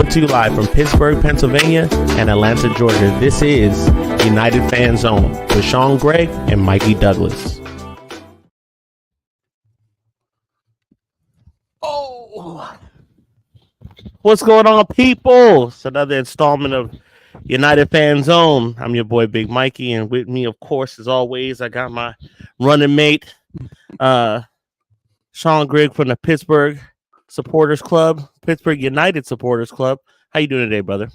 Coming to you live from Pittsburgh, Pennsylvania and Atlanta, Georgia. This is United Fan Zone with Sean Gregg and Mikey Douglas. Oh, what's going on, people? It's another installment of United Fan Zone. I'm your boy, Big Mikey, and with me, of course, as always, I got my running mate, Sean Gregg from the Pittsburgh Supporters Club, Pittsburgh United Supporters Club. How you doing today, brother?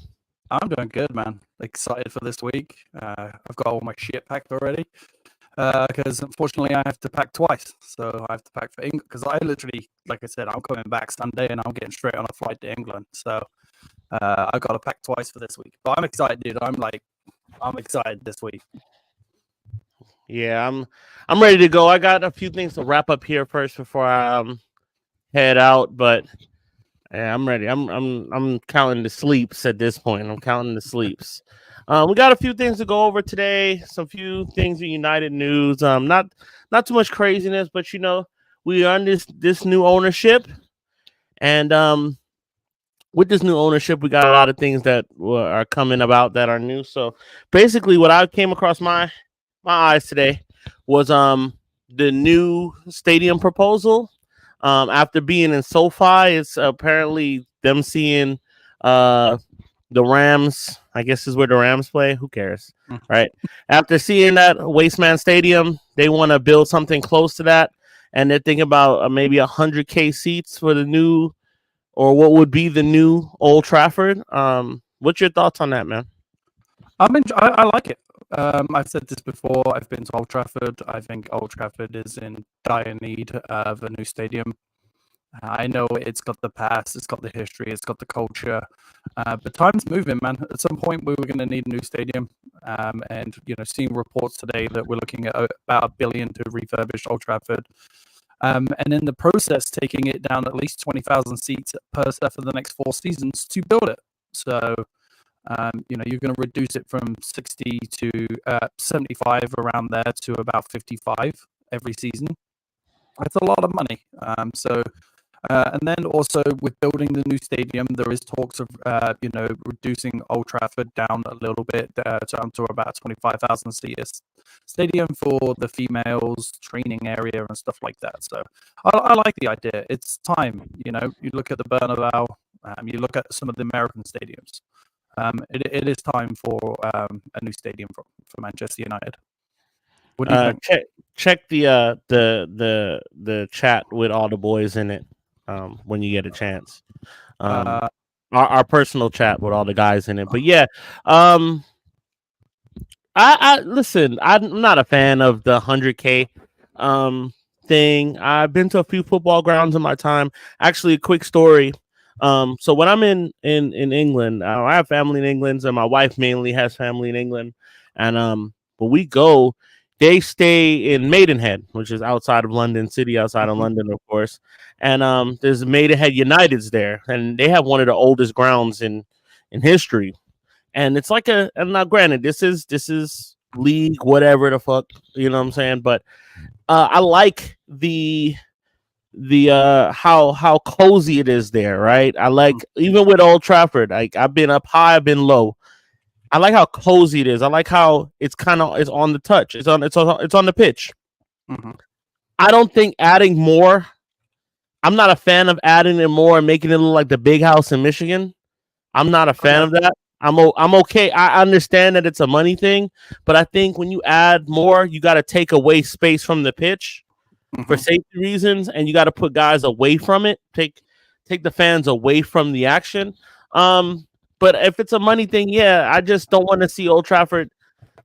I'm doing good, man. Excited for this week. I've got all my shit packed already because unfortunately I have to pack twice. So I have to pack for England because I literally, like I said, I'm coming back Sunday and I'm getting straight on a flight to England. So I've got to pack twice for this week. But I'm excited, dude. I'm excited this week. Yeah, I'm ready to go. I got a few things to wrap up here first before I head out, but yeah, I'm ready. I'm counting the sleeps at this point. I'm counting the sleeps. We got a few things to go over today. Some few things in United news. Not too much craziness, but you know, we are on this new ownership, and with this new ownership, we got a lot of things that are coming about that are new. So basically, what I came across my eyes today was the new stadium proposal. After being in SoFi, it's apparently them seeing the Rams. I guess is where the Rams play. Who cares, right? After seeing that Wasteman Stadium, they want to build something close to that, and they're thinking about maybe 100K seats for the new, or what would be the new Old Trafford. What's your thoughts on that, man? I like it. I've said this before. I've been to Old Trafford. I think Old Trafford is in dire need of a new stadium. I know it's got the past, it's got the history, it's got the culture, but time's moving, man. At some point, we were going to need a new stadium, and you know, seeing reports today that we're looking at about $1 billion to refurbish Old Trafford, and in the process, taking it down at least 20,000 seats per for the next 4 seasons to build it. So. You know, you're going to reduce it from 60 to 75 around there to about 55 every season. That's a lot of money. And then also with building the new stadium, there is talks of, you know, reducing Old Trafford down a little bit down to about 25,000 seats stadium for the females training area and stuff like that. So I like the idea. It's time. You know, you look at the Bernabeu, you look at some of the American stadiums. It is time for a new stadium for Manchester United. What do you think? Check the chat with all the boys in it when you get a chance. Our personal chat with all the guys in it. But yeah, I listen. I'm not a fan of the 100K thing. I've been to a few football grounds in my time. Actually, a quick story. So when I'm in England, I have family in England, and my wife mainly has family in England. And when we go, they stay in Maidenhead, which is outside of London City, outside of London, of course. And there's Maidenhead United's there, and they have one of the oldest grounds in history. And it's like and now granted, this is league, whatever the fuck, you know what I'm saying? But I like the how cozy it is there, right? I like, even with Old Trafford, like I've been up high, I've been low. I like how cozy it is. I like how it's on the touch. It's on the pitch. Mm-hmm. I don't think adding more. I'm not a fan of adding it more and making it look like the big house in Michigan. I'm not a fan of that. I'm okay. I understand that it's a money thing, but I think when you add more, you got to take away space from the pitch. For safety reasons, and you got to put guys away from it. Take the fans away from the action. But if it's a money thing, yeah, I just don't want to see Old Trafford,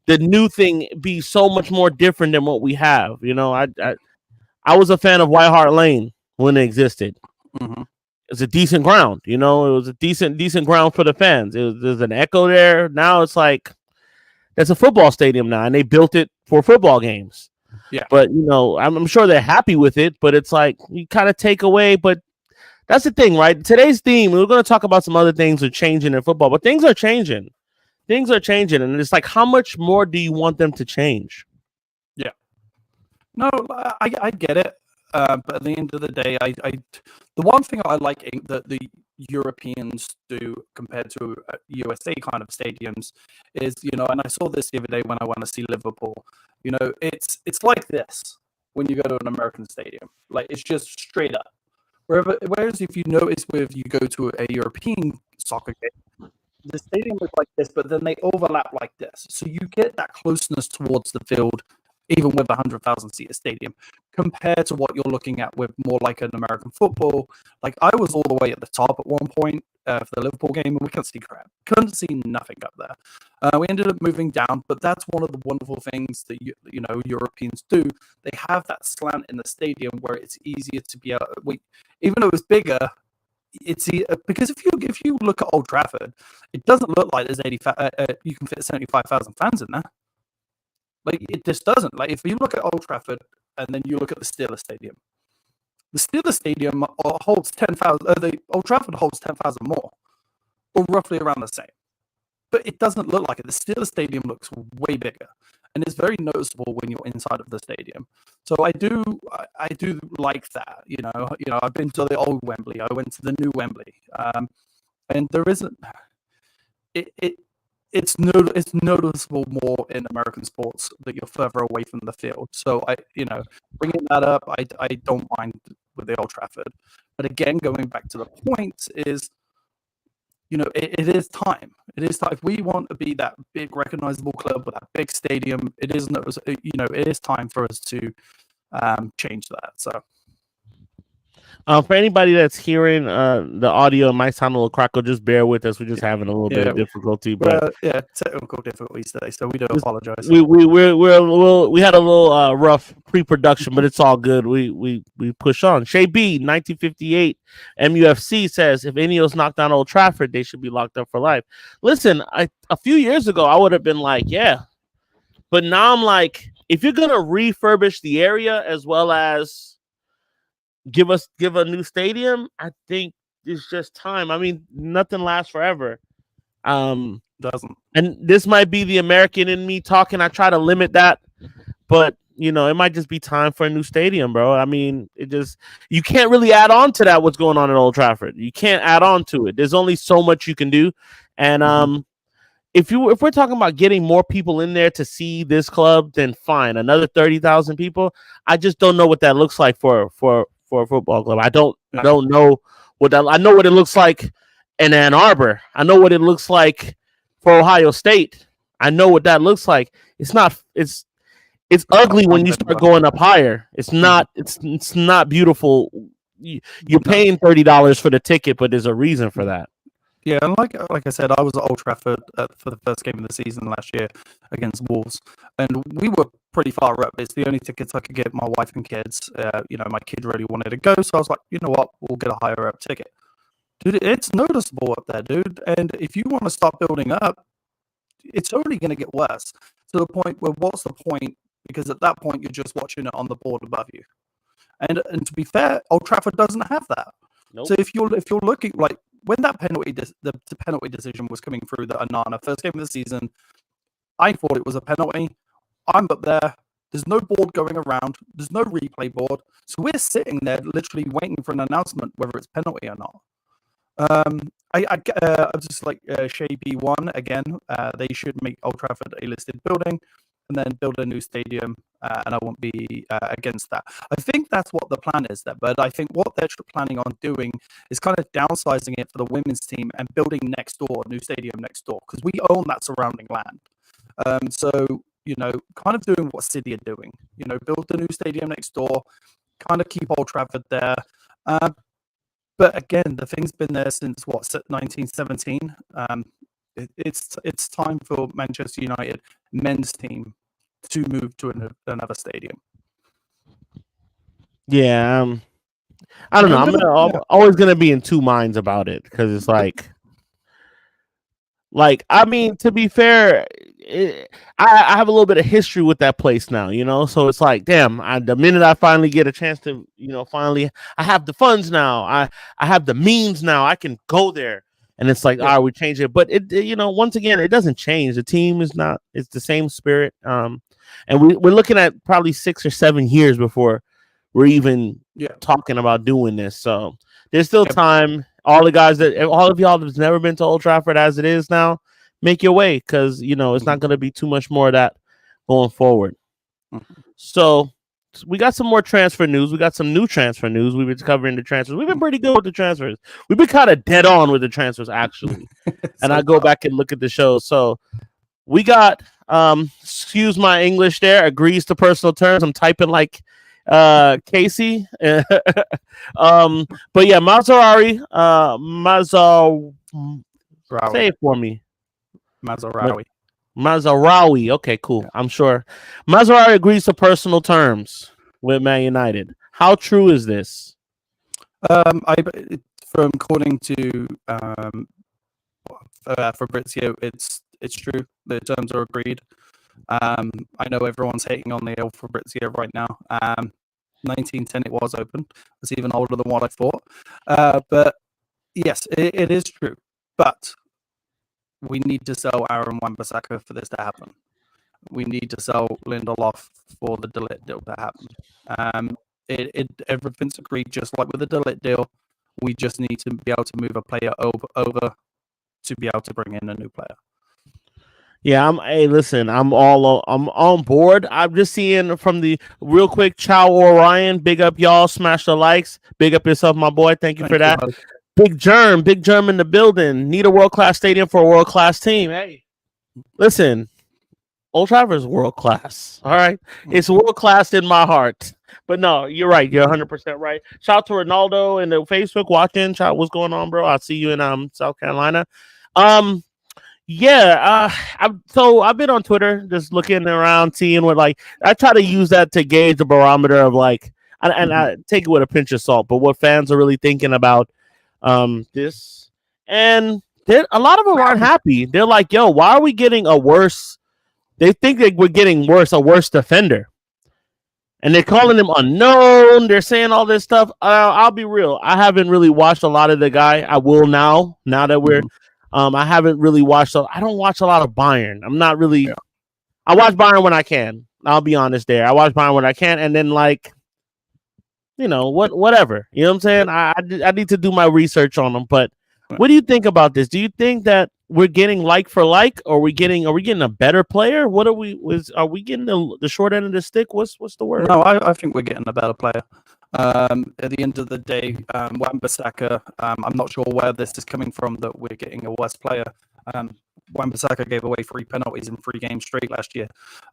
the new thing, be so much more different than what we have. You know, I was a fan of White Hart Lane when it existed. It's a decent ground. You know, it was a decent ground for the fans. There's an echo there. Now it's like it's a football stadium now, and they built it for football games. Yeah, but you know, I'm sure they're happy with it, but it's like you kind of take away. But that's the thing, right? Today's theme, we're going to talk about some other things are changing in football, but things are changing. And it's like, how much more do you want them to change? Yeah, no, I get it, but at the end of the day, the one thing I like the Europeans do compared to USA kind of stadiums is, and I saw this the other day when I went to see Liverpool. It's like this when you go to an American stadium. Like, it's just straight up. Whereas if you notice if you go to a European soccer game, the stadium is like this, but then they overlap like this. So you get that closeness towards the field, even with a 100,000 seat stadium, compared to what you're looking at with more like an American football. Like, I was all the way at the top at one point for the Liverpool game, and we couldn't see crap. Couldn't see nothing up there. We ended up moving down, but that's one of the wonderful things that Europeans do. They have that slant in the stadium where it's easier to be able. Even though it's bigger, it's because if you look at Old Trafford, it doesn't look like there's 85. You can fit 75,000 fans in there. Like, it just doesn't. Like, if you look at Old Trafford and then you look at the Steelers Stadium holds 10,000. The Old Trafford holds 10,000 more, or roughly around the same. But it doesn't look like it. The Steelers Stadium looks way bigger, and it's very noticeable when you're inside of the stadium. So I do like that. I've been to the old Wembley. I went to the new Wembley, and there isn't. It's noticeable more in American sports that you're further away from the field. So bringing that up, I don't mind with the Old Trafford. But again, going back to the point is, it is time. It is time. If we want to be that big recognizable club with that big stadium, it is time for us to change that. So. For anybody that's hearing the audio, it might sound a little crackle. Just bear with us. We're just having a little bit of difficulty, but technical difficulties today, so we do apologize. We had a little rough pre-production, but it's all good. We push on. Shay B, 1958 MUFC says, if Ineos knocked down Old Trafford, they should be locked up for life. Listen, a few years ago I would have been like, yeah, but now I'm like, if you're gonna refurbish the area as well as give a new stadium, I think it's just time. I mean, nothing lasts forever. Doesn't. And this might be the American in me talking. I try to limit that, but it might just be time for a new stadium, bro. I mean, you can't really add on to that. What's going on at Old Trafford? You can't add on to it. There's only so much you can do. And if we're talking about getting more people in there to see this club, then fine. Another 30,000 people. I just don't know what that looks like for a football club. I don't know what that. I know what it looks like in Ann Arbor. I know what it looks like for Ohio State. I know what that looks like. It's not. It's ugly when you start going up higher. It's not. It's not beautiful. You're paying $30 for the ticket, but there's a reason for that. Yeah, and like I said, I was at Old Trafford for the first game of the season last year against Wolves, and we were pretty far up. It's the only tickets I could get my wife and kids. My kid really wanted to go, so I was like, you know what, we'll get a higher up ticket. Dude, it's noticeable up there, dude. And if you want to start building up, it's only going to get worse to the point where what's the point? Because at that point, you're just watching it on the board above you. And to be fair, Old Trafford doesn't have that. Nope. So if you're looking like when that penalty the penalty decision was coming through, the Onana first game of the season, I thought it was a penalty. I'm up there. There's no board going around. There's no replay board. So we're sitting there literally waiting for an announcement whether it's penalty or not. I just like Shay B1 again. They should make Old Trafford a listed building and then build a new stadium, and I won't be against that. I think that's what the plan is there, but I think what they're planning on doing is kind of downsizing it for the women's team and building next door, a new stadium next door, because we own that surrounding land. So, kind of doing what City are doing, build the new stadium next door, kind of keep Old Trafford there. But again, the thing's been there since 1917. It's time for Manchester United men's team to move to another stadium. Yeah, I don't know. I'm always gonna be in two minds about it because it's like I mean, to be fair, I have a little bit of history with that place now, so it's like, damn, the minute I finally get a chance to, finally, I have the funds now, I have the means now, I can go there, and it's like, all right, we change it, but it, once again, it doesn't change. The team is not, it's the same spirit, and we're looking at probably 6 or 7 years before we're even talking about doing this, so there's still time. all the guys all of y'all that's never been to Old Trafford as it is now, make your way because it's not going to be too much more of that going forward. So we got some more transfer news. We got some new transfer news. We've been covering the transfers. We've been pretty good with the transfers. We've been kind of dead on with the transfers actually. And I go back and look at the show. So we got excuse my English there, agrees to personal terms. I'm typing like Casey. But yeah, Mazraoui, say it for me. Mazraoui. Okay, cool. Yeah. I'm sure Mazraoui agrees to personal terms with Man United. How true is this? From according to Fabrizio, it's true. The terms are agreed. I know everyone's hating on the old Fabrizio right now. 1910 it was open. It's even older than what I thought. But yes, it is true. But we need to sell Aaron Wan-Bissaka for this to happen. We need to sell Lindelof for the De Ligt deal to happen. Everything's agreed, just like with the De Ligt deal. We just need to be able to move a player over to be able to bring in a new player. Yeah, I'm on board. I'm just seeing from the real quick, Chow Orion, big up y'all, smash the likes, big up yourself, my boy. Thank you for that. Big Germ in the building. Need a world-class stadium for a world-class team. Hey, listen, Old Trafford is world-class. All right, it's world-class in my heart. But no, you're right. You're 100% right. Shout out to Ronaldo and the Facebook watching. Shout, what's going on, bro? I'll see you in South Carolina. Yeah, I've been on Twitter just looking around, seeing what I try to use that to gauge the barometer of and I take it with a pinch of salt, but what fans are really thinking about this, and a lot of them aren't happy. They're like, yo, why are we getting a worse? They think that we're getting a worse defender, and they're calling him unknown. They're saying all this stuff. I'll be real. I haven't really watched a lot of the guy. I will now that we're. I haven't really watched. I don't watch a lot of Bayern. I'm not really. Yeah. I watch Bayern when I can. I'll be honest there. I watch Bayern when I can, and then whatever. You know what I'm saying? I need to do my research on them. But what do you think about this? Do you think that we're getting like for like, or are we getting a better player? What are we? Are we getting the short end of the stick? What's the word? No, I think we're getting a better player. At the end of the day, Wan-Bissaka, I'm not sure where this is coming from that we're getting a worse player. Wan-Bissaka gave away 3 penalties in 3 games straight last year.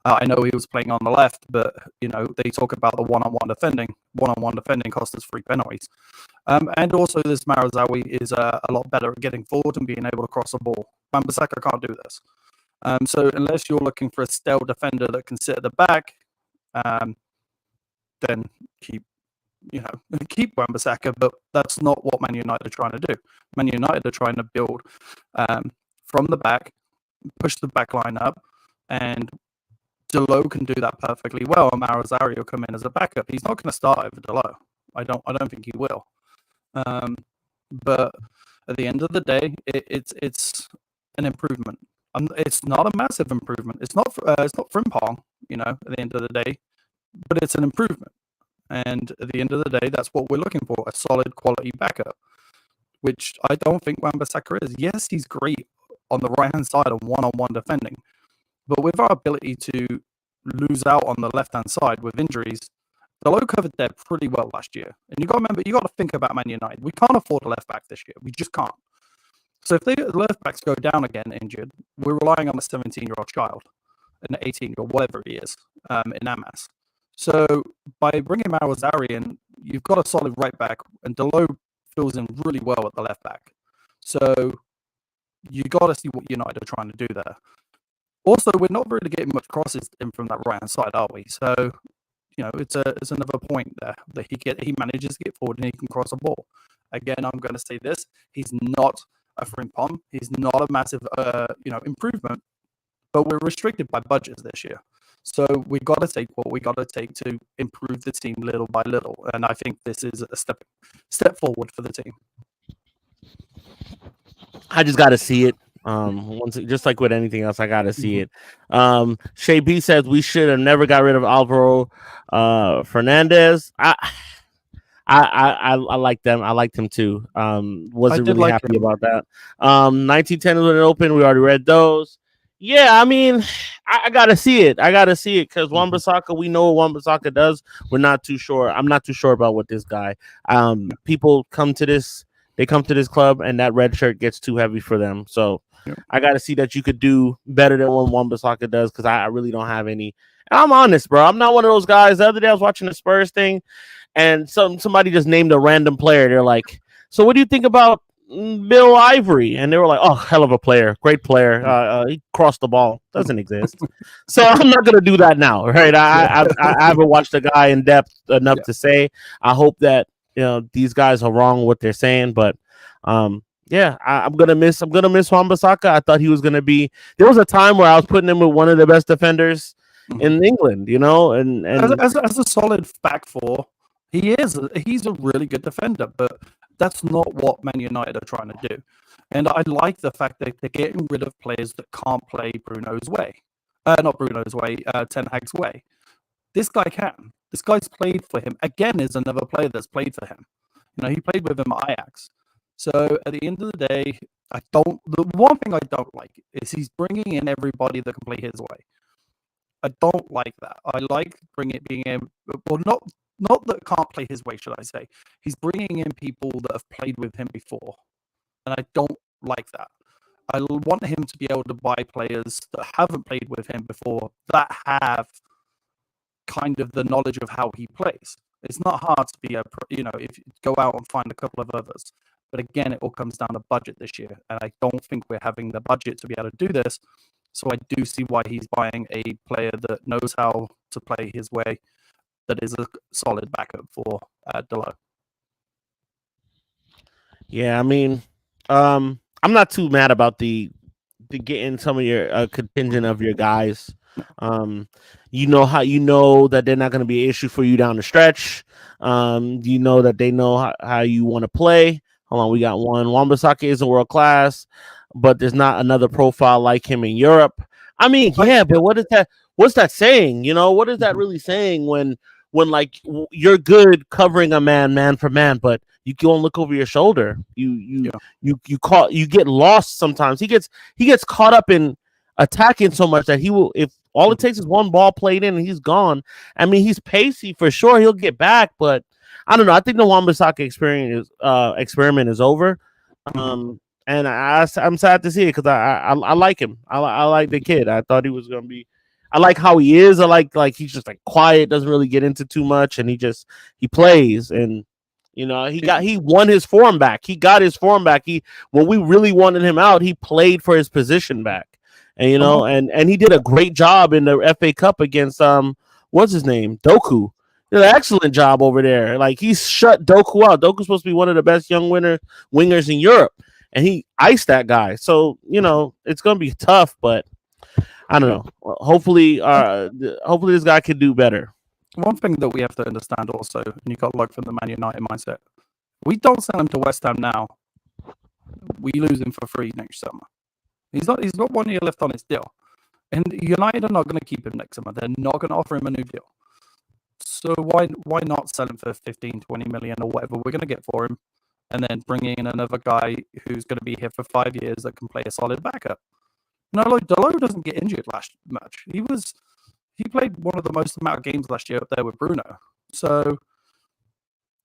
I know he was playing on the left, but they talk about the one-on-one defending. One-on-one defending cost us 3 penalties. And also this Mazraoui is a lot better at getting forward and being able to cross the ball. Wan-Bissaka can't do this. So unless you're looking for a stealth defender that can sit at the back, then keep Wan-Bissaka, but that's not what Man United are trying to do. Man United are trying to build from the back, push the back line up, and Dalot can do that perfectly well. And Mazraoui will come in as a backup. He's not going to start over Dalot. I don't think he will. But at the end of the day, it's an improvement. It's not a massive improvement. It's not Frimpong, at the end of the day, but it's an improvement. And at the end of the day, that's what we're looking for, a solid quality backup, which I don't think Wan-Bissaka is. Yes, he's great on the right-hand side of one-on-one defending, but with our ability to lose out on the left-hand side with injuries, Dalot covered that pretty well last year. And you got to think about Man United. We can't afford a left-back this year. We just can't. So if the left-backs go down again injured, we're relying on a 17-year-old child, an 18-year-old, whatever he is, in Amas. So by bringing Mazraoui in, you've got a solid right back, and Dalot fills in really well at the left back. So you got to see what United are trying to do there. Also, we're not really getting much crosses in from that right hand side, are we? So it's another point there that he manages to get forward and he can cross a ball. Again, I'm going to say this: he's not a Frimpong. He's not a massive improvement, but we're restricted by budgets this year. So we got to take what we got to take to improve the team little by little, and I think this is a step forward for the team. I just got to see it. Just like with anything else, I got to see it. Shay B says we should have never got rid of Alvaro Fernandez. I like them. I liked him too. Wasn't did really like happy him. about that. 1910 when it opened, we already read those. Yeah, I mean, I gotta see it. I gotta see it because Mhm. Wan-Bissaka, we know what Wan-Bissaka does. We're not too sure. I'm not too sure about what this guy. People come to this. They come to this club, and that red shirt gets too heavy for them. So Yeah. I gotta see that you could do better than what Wan-Bissaka does because I really don't have any. And I'm honest, bro. I'm not one of those guys. The other day I was watching the Spurs thing, and somebody just named a random player. They're like, "So what do you think about Bill Ivory?" And they were like, "Oh, hell of a player, great player. He crossed the ball. Doesn't exist." So I'm not gonna do that now, right? I haven't watched the guy in depth enough to say. I hope that these guys are wrong what they're saying, but yeah, I'm gonna miss Wan-Bissaka. I thought he was gonna be. There was a time where I was putting him with one of the best defenders in England, and As a solid back four, he's a really good defender, but that's not what Man United are trying to do. And I like the fact that they're getting rid of players that can't play Bruno's way. Not Bruno's way, Ten Hag's way. This guy can. This guy's played for him. Again, is another player that's played for him. He played with him at Ajax. So at the end of the day, the one thing I don't like is he's bringing in everybody that can play his way. I don't like that. I like being in, well, not that can't play his way, should I say? He's bringing in people that have played with him before, and I don't like that. I want him to be able to buy players that haven't played with him before that have kind of the knowledge of how he plays. It's not hard to be if you go out and find a couple of others. But again, it all comes down to budget this year, and I don't think we're having the budget to be able to do this. So I do see why he's buying a player that knows how to play his way, that is a solid backup for Dalot. yeah, I mean, I'm not too mad about the getting some of your contingent of your guys. You know that they're not going to be an issue for you down the stretch. You know that they know how you want to play. Hold on, we got one. Wan-Bissaka is a world class, but there's not another profile like him in Europe. I mean, yeah, but what is that? What's that saying? What is that really saying when like you're good covering a man for man, but you go and look over your shoulder. You get lost sometimes. He gets caught up in attacking so much that he will, if all it takes is one ball played in and he's gone. I mean, he's pacey for sure. He'll get back, but I don't know. I think the Wan-Bissaka experiment is over. And I'm sad to see it because I like him. I like the kid. I thought he was gonna be. I like how he is. I like he's just like quiet, doesn't really get into too much, and he plays. And he won his form back. He got his form back. When we really wanted him out, he played for his position back. And and he did a great job in the FA Cup against what's his name? Doku. Did an excellent job over there. Like he shut Doku out. Doku's supposed to be one of the best young wingers in Europe, and he iced that guy. So it's gonna be tough, but I don't know. Hopefully this guy can do better. One thing that we have to understand also, and you got to look from the Man United mindset, we don't sell him to West Ham now. We lose him for free next summer. He's got 1 year left on his deal. And United are not going to keep him next summer. They're not going to offer him a new deal. So why not sell him for 15, 20 million or whatever we're going to get for him, and then bring in another guy who's going to be here for 5 years that can play a solid backup? Like Dalot doesn't get injured last much. He played one of the most amount of games last year up there with Bruno. So,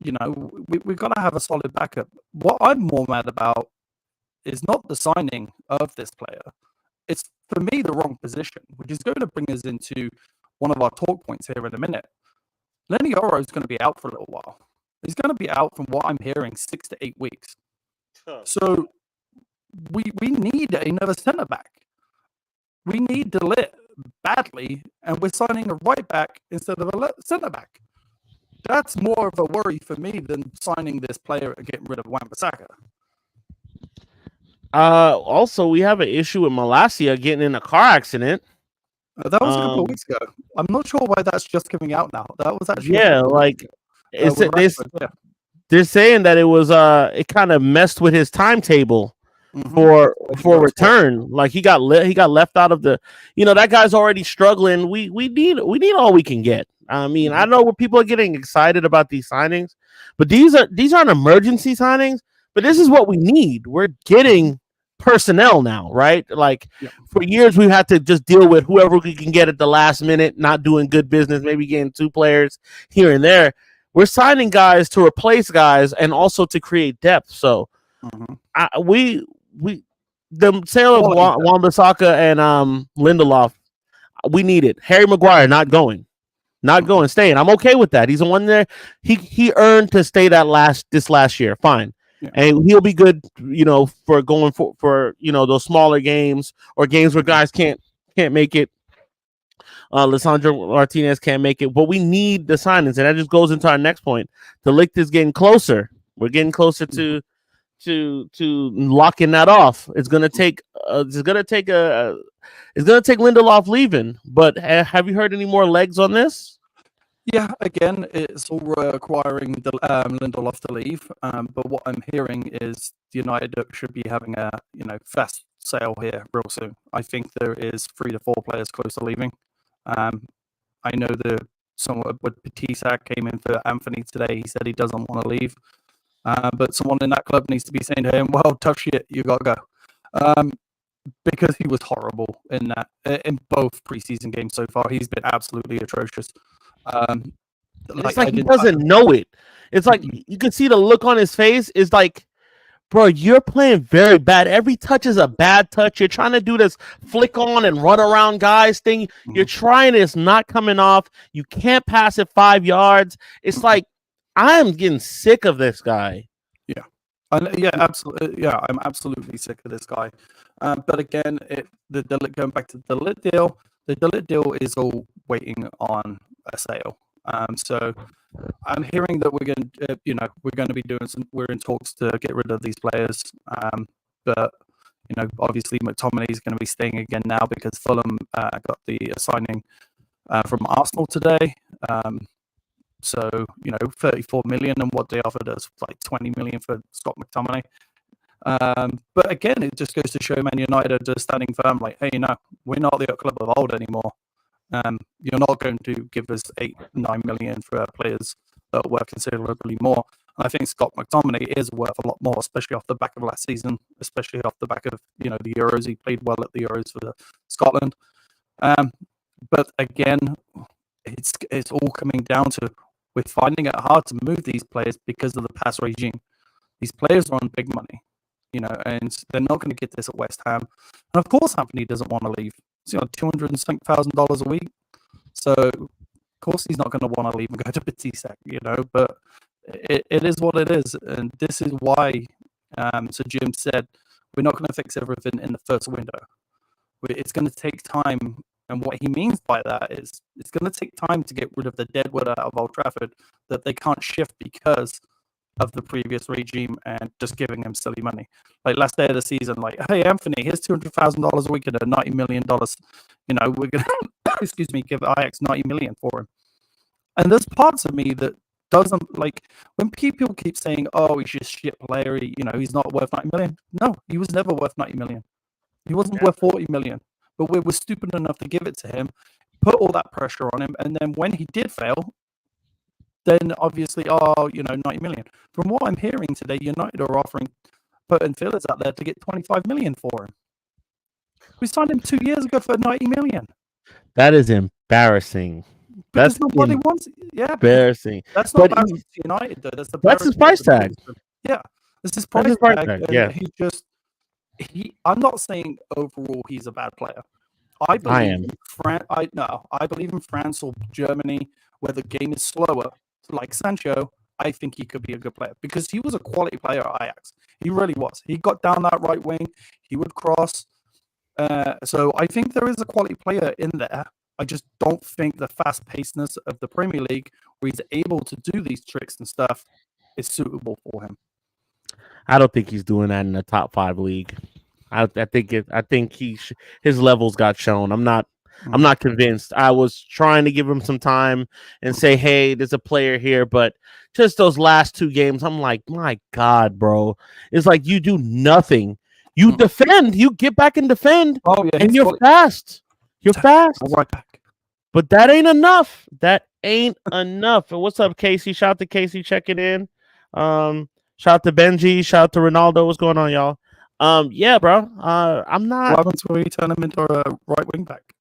we've got to have a solid backup. What I'm more mad about is not the signing of this player. It's, for me, the wrong position, which is going to bring us into one of our talk points here in a minute. Lenny Yoro is going to be out for a little while. He's going to be out, from what I'm hearing, 6 to 8 weeks. So we need another centre back. We need De Ligt badly, and we're signing a right back instead of a centre back. That's more of a worry for me than signing this player and getting rid of Wan-Bissaka. Also, we have an issue with Malacia getting in a car accident. That was a couple of weeks ago. I'm not sure why that's just coming out now. That was actually they're saying that it was it kind of messed with his timetable for return. Like he got left out of the. That guy's already struggling. We need all we can get. I mean, I know where people are getting excited about these signings, but these aren't emergency signings. But this is what we need. We're getting personnel now, right? Like for years, we've had to just deal with whoever we can get at the last minute, not doing good business, maybe getting 2 players here and there. We're signing guys to replace guys and also to create depth. So the sale of Wan-Bissaka and Lindelof, we need it. Harry Maguire not going, staying. I'm okay with that. He's the one there. He earned to stay this last year. Fine. Yeah. And he'll be good, for going for those smaller games or games where guys can't make it. Lisandro Martinez can't make it, but we need the signings, and that just goes into our next point. De Ligt is getting closer. We're getting closer to locking that off. It's gonna take Lindelof leaving. But have you heard any more legs on this? Yeah, again, it's all requiring Lindelof to leave. But what I'm hearing is United should be having a fast sale here real soon. I think there is 3 to 4 players close to leaving. I know someone with Petisak came in for Anthony today. He said he doesn't want to leave. But someone in that club needs to be saying to him, well, tough shit, you got to go. Because he was horrible in both preseason games so far. He's been absolutely atrocious. It's like he doesn't know it. It's like you can see the look on his face. Is like, bro, you're playing very bad. Every touch is a bad touch. You're trying to do this flick on and run around guys thing. You're trying it. It's not coming off. You can't pass it 5 yards. It's like, I'm getting sick of this guy. Yeah, absolutely. Yeah, I'm absolutely sick of this guy. But again, going back to the De Ligt deal, the De Ligt deal is all waiting on a sale. So I'm hearing that we're going to be we're in talks to get rid of these players. But obviously McTominay is going to be staying again now because Fulham got the signing from Arsenal today. So 34 million, and what they offered us like 20 million for Scott McTominay. But again, it just goes to show Man United are just standing firm, like, hey, we're not the club of old anymore. You're not going to give us 8-9 million for players that are worth considerably more. And I think Scott McTominay is worth a lot more, especially off the back of last season, especially off the back of the Euros. He played well at the Euros for Scotland. But again, it's all coming down to we're finding it hard to move these players because of the pass regime. These players are on big money, and they're not going to get this at West Ham. And of course, Anthony doesn't want to leave. It's $200,000 a week. So, of course, he's not going to want to leave and go to Petisak, but it is what it is. And this is why, so Jim said, we're not going to fix everything in the first window. It's going to take time. And what he means by that is it's going to take time to get rid of the deadwood out of Old Trafford that they can't shift because of the previous regime and just giving him silly money. Like last day of the season, like, hey, Anthony, here's $200,000 a week and $90 million. We're going to, give Ajax $90 million for him. And there's parts of me that doesn't like when people keep saying, oh, he's just shit player. He's not worth 90 million. No, he was never worth 90 million. He wasn't worth 40 million. But we were stupid enough to give it to him, put all that pressure on him, and then when he did fail, then obviously, 90 million. From what I'm hearing today, United are putting fillers out there to get 25 million for him. We signed him 2 years ago for 90 million. That is embarrassing. Because nobody wants it. Yeah. Embarrassing. That's not embarrassing to United, though. That's his price tag. Yeah. That's his price tag. Yeah. I'm not saying overall he's a bad player. I believe in France or Germany where the game is slower, like Sancho. I think he could be a good player because he was a quality player at Ajax. He really was. He got down that right wing. He would cross. So I think there is a quality player in there. I just don't think the fast-pacedness of the Premier League, where he's able to do these tricks and stuff, is suitable for him. I don't think he's doing that in the top 5 league. I think his levels got shown. I'm not convinced. I was trying to give him some time and say, hey, there's a player here, but just those last 2 games, I'm like, my God, bro. It's like you do nothing. You defend, you get back and defend, and you're fast. You're fast. Right back. But that ain't enough. That ain't enough. And what's up, Casey? Shout out to Casey checking in. Shout out to Benji. Shout out to Ronaldo. What's going on, y'all? Yeah, bro. I'm not. What happens when we turn him into a right wing back?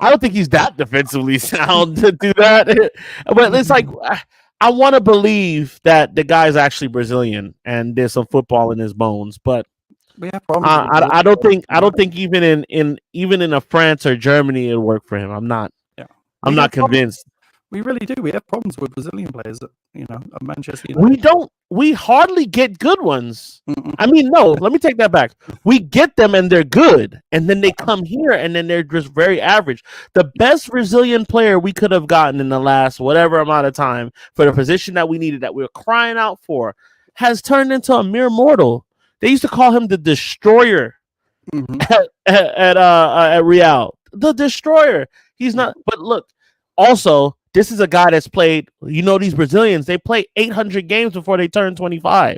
I don't think he's that defensively sound to do that. But it's like I want to believe that the guy's actually Brazilian and there's some football in his bones. But We have problems. with I don't think even in a France or Germany it'll work for him. I'm not. Yeah. I'm We not have problems. convinced. We really do. We have problems with Brazilian players. At Manchester We United. don't. We hardly get good ones. Mm-mm. I mean, no. Let me take that back. We get them and they're good, and then they come here and then they're just very average. The best Brazilian player we could have gotten in the last whatever amount of time for the position that we needed, that we were crying out for, has turned into a mere mortal. They used to call him the Destroyer Mhm. at Real. The Destroyer. He's not. But look, also, this is a guy that's played. These Brazilians, they play 800 games before they turn 25.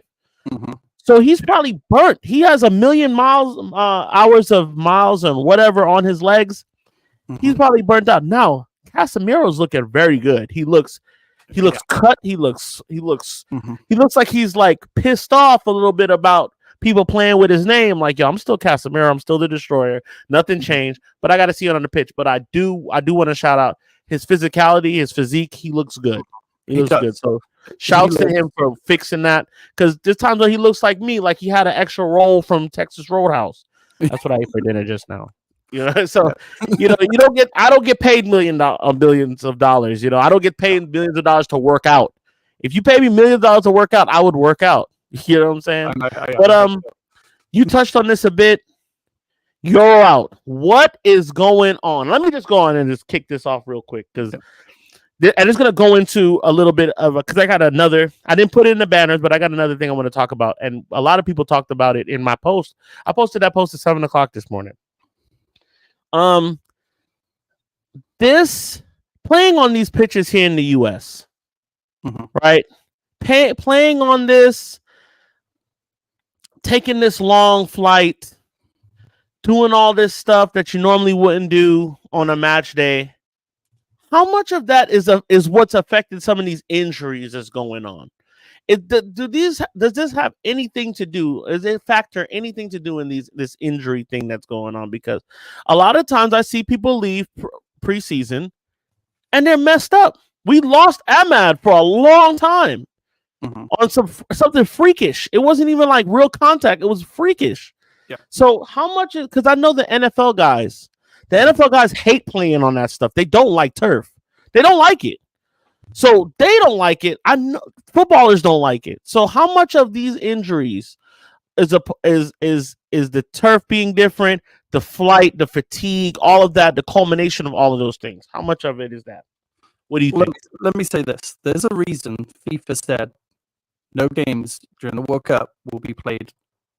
Mhm. So he's probably burnt. He has 1,000,000 hours of miles and whatever on his legs. He's Mhm. probably burnt out. Now, Casemiro's looking very good. He looks cut. He looks Mhm. like he's like pissed off a little bit about people playing with his name. Like, yo, I'm still Casemiro. I'm still the Destroyer. Nothing changed. But I got to see it on the pitch. But I do want to shout out his physicality, his physique. He looks good. He looks good. So shouts to him for fixing that. Because there's times where he looks like me, like he had an extra roll from Texas Roadhouse. That's what I ate for dinner just now. So you don't get. I don't get paid billions of dollars. I don't get paid billions of dollars to work out. If you pay me millions of dollars to work out, I would work out. You know what I'm saying? But you touched on this a bit. You're out. What is going on? Let me just go on and just kick this off real quick because, and it's gonna go into a little bit of because I got another. I didn't put it in the banners, but I got another thing I want to talk about, and a lot of people talked about it in my post. I posted that post at 7:00 this morning. This playing on these pitches here in the U.S. Right? Playing on this, taking this long flight, doing all this stuff that you normally wouldn't do on a match day. How much of that is what's affected some of these injuries that's going on? Does this have anything to do? Does it factor anything to do in this injury thing that's going on? Because a lot of times I see people leave preseason and they're messed up. We lost Ahmad for a long time on something freakish. It wasn't even like real contact. It was freakish. Yeah. So how much is, because I know the NFL guys hate playing on that stuff. They don't like turf. They don't like it. So they don't like it. I know footballers don't like it. So how much of these injuries is the turf being different, the flight, the fatigue, all of that, the culmination of all of those things? How much of it is that? What do you think? Let me say this. There's a reason FIFA said no games during the World Cup will be played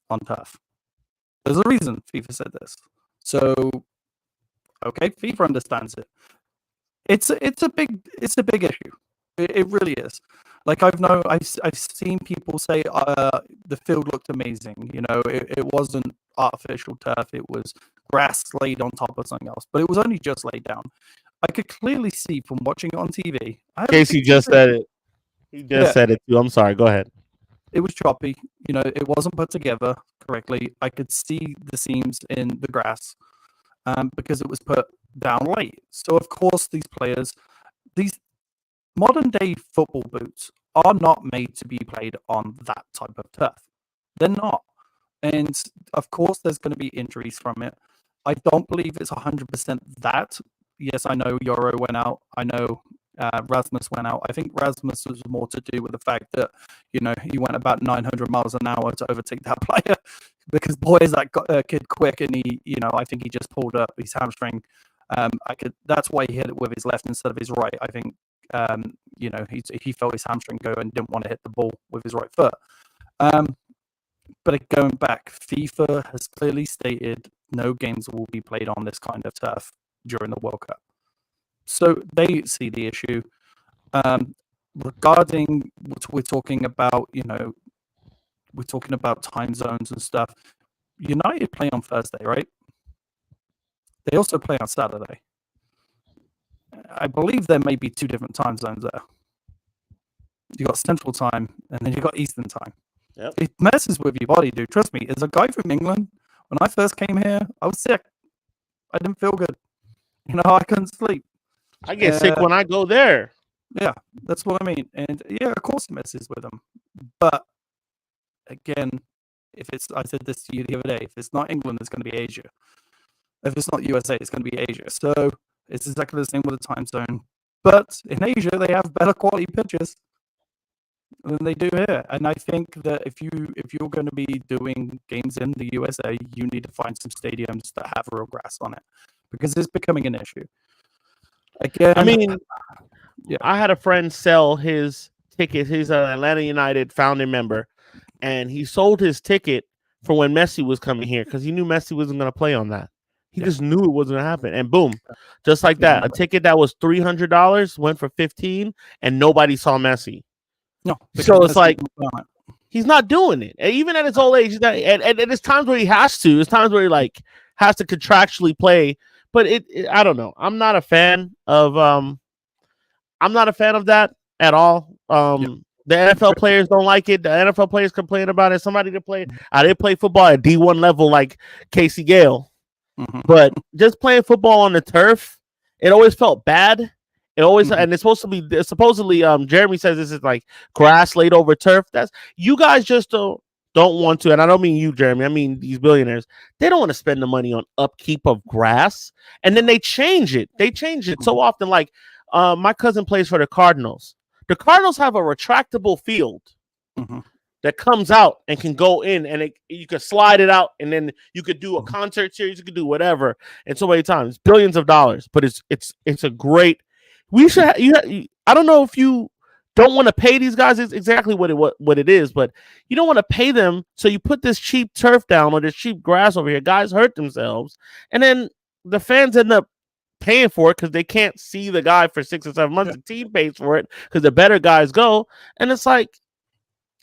on turf. There's a reason FIFA said this. So, okay, FIFA understands it. It's a big issue. It really is. Like I've seen people say the field looked amazing. It wasn't artificial turf. It was grass laid on top of something else, but it was only just laid down. I could clearly see from watching it on TV. Casey just said it. He just said it too. I'm sorry. Go ahead. It was choppy. It wasn't put together correctly. I could see the seams in the grass because it was put down late. So, of course, these modern day football boots are not made to be played on that type of turf. They're not. And, of course, there's going to be injuries from it. I don't believe it's 100% that. Yes, I know Euro went out. I know Rasmus went out. I think Rasmus was more to do with the fact that, he went about 900 miles an hour to overtake that player because boy, is that kid quick. And I think he just pulled up his hamstring. That's why he hit it with his left instead of his right. I think, he felt his hamstring go and didn't want to hit the ball with his right foot. But going back, FIFA has clearly stated no games will be played on this kind of turf during the World Cup. So they see the issue. Regarding what we're talking about, we're talking about time zones and stuff. United play on Thursday, right? They also play on Saturday. I believe there may be 2 different time zones there. You got Central Time, and then you got Eastern Time. Yep. It messes with your body, dude. Trust me. As a guy from England, when I first came here, I was sick. I didn't feel good. You know, I couldn't sleep. I get sick when I go there. Yeah, that's what I mean. And yeah, of course it messes with them. But again, I said this to you the other day, if it's not England, it's going to be Asia. If it's not USA, it's going to be Asia. So it's exactly the same with the time zone. But in Asia, they have better quality pitches than they do here. And I think that if you're going to be doing games in the USA, you need to find some stadiums that have real grass on it, because it's becoming an issue. Again, I mean, yeah. I had a friend sell his ticket. He's an Atlanta United founding member, and he sold his ticket for when Messi was coming here because he knew Messi wasn't going to play on that. He just knew it wasn't going to happen. And boom, just like that, a ticket that was $300 went for $15, and nobody saw Messi. No, so it's like he's not doing it. And even at his old age, he's not, and there's times where he has to. There's times where he like has to contractually play. But I don't know. I'm not a fan of that at all. The NFL players don't like it. The NFL players complain about it. Somebody to play, I didn't play football at D1 level like Casey Gale, but just playing football on the turf, it always felt bad. It always and it's supposed to be supposedly. Jeremy says this is like grass laid over turf. That's you guys just don't want to, and I don't mean you, Jeremy. I mean these billionaires. They don't want to spend the money on upkeep of grass, and then they change it. They change it so often. Like my cousin plays for the Cardinals. The Cardinals have a retractable field that comes out and can go in, and you can slide it out, and then you could do a concert series. You could do whatever, and so many times, billions of dollars. But it's a great. We should. I don't know if you don't want to pay these guys. It's exactly what it is, but you don't want to pay them. So you put this cheap turf down or this cheap grass over here. Guys hurt themselves, and then the fans end up paying for it because they can't see the guy for 6 or 7 months. The team pays for it because the better guys go, and it's like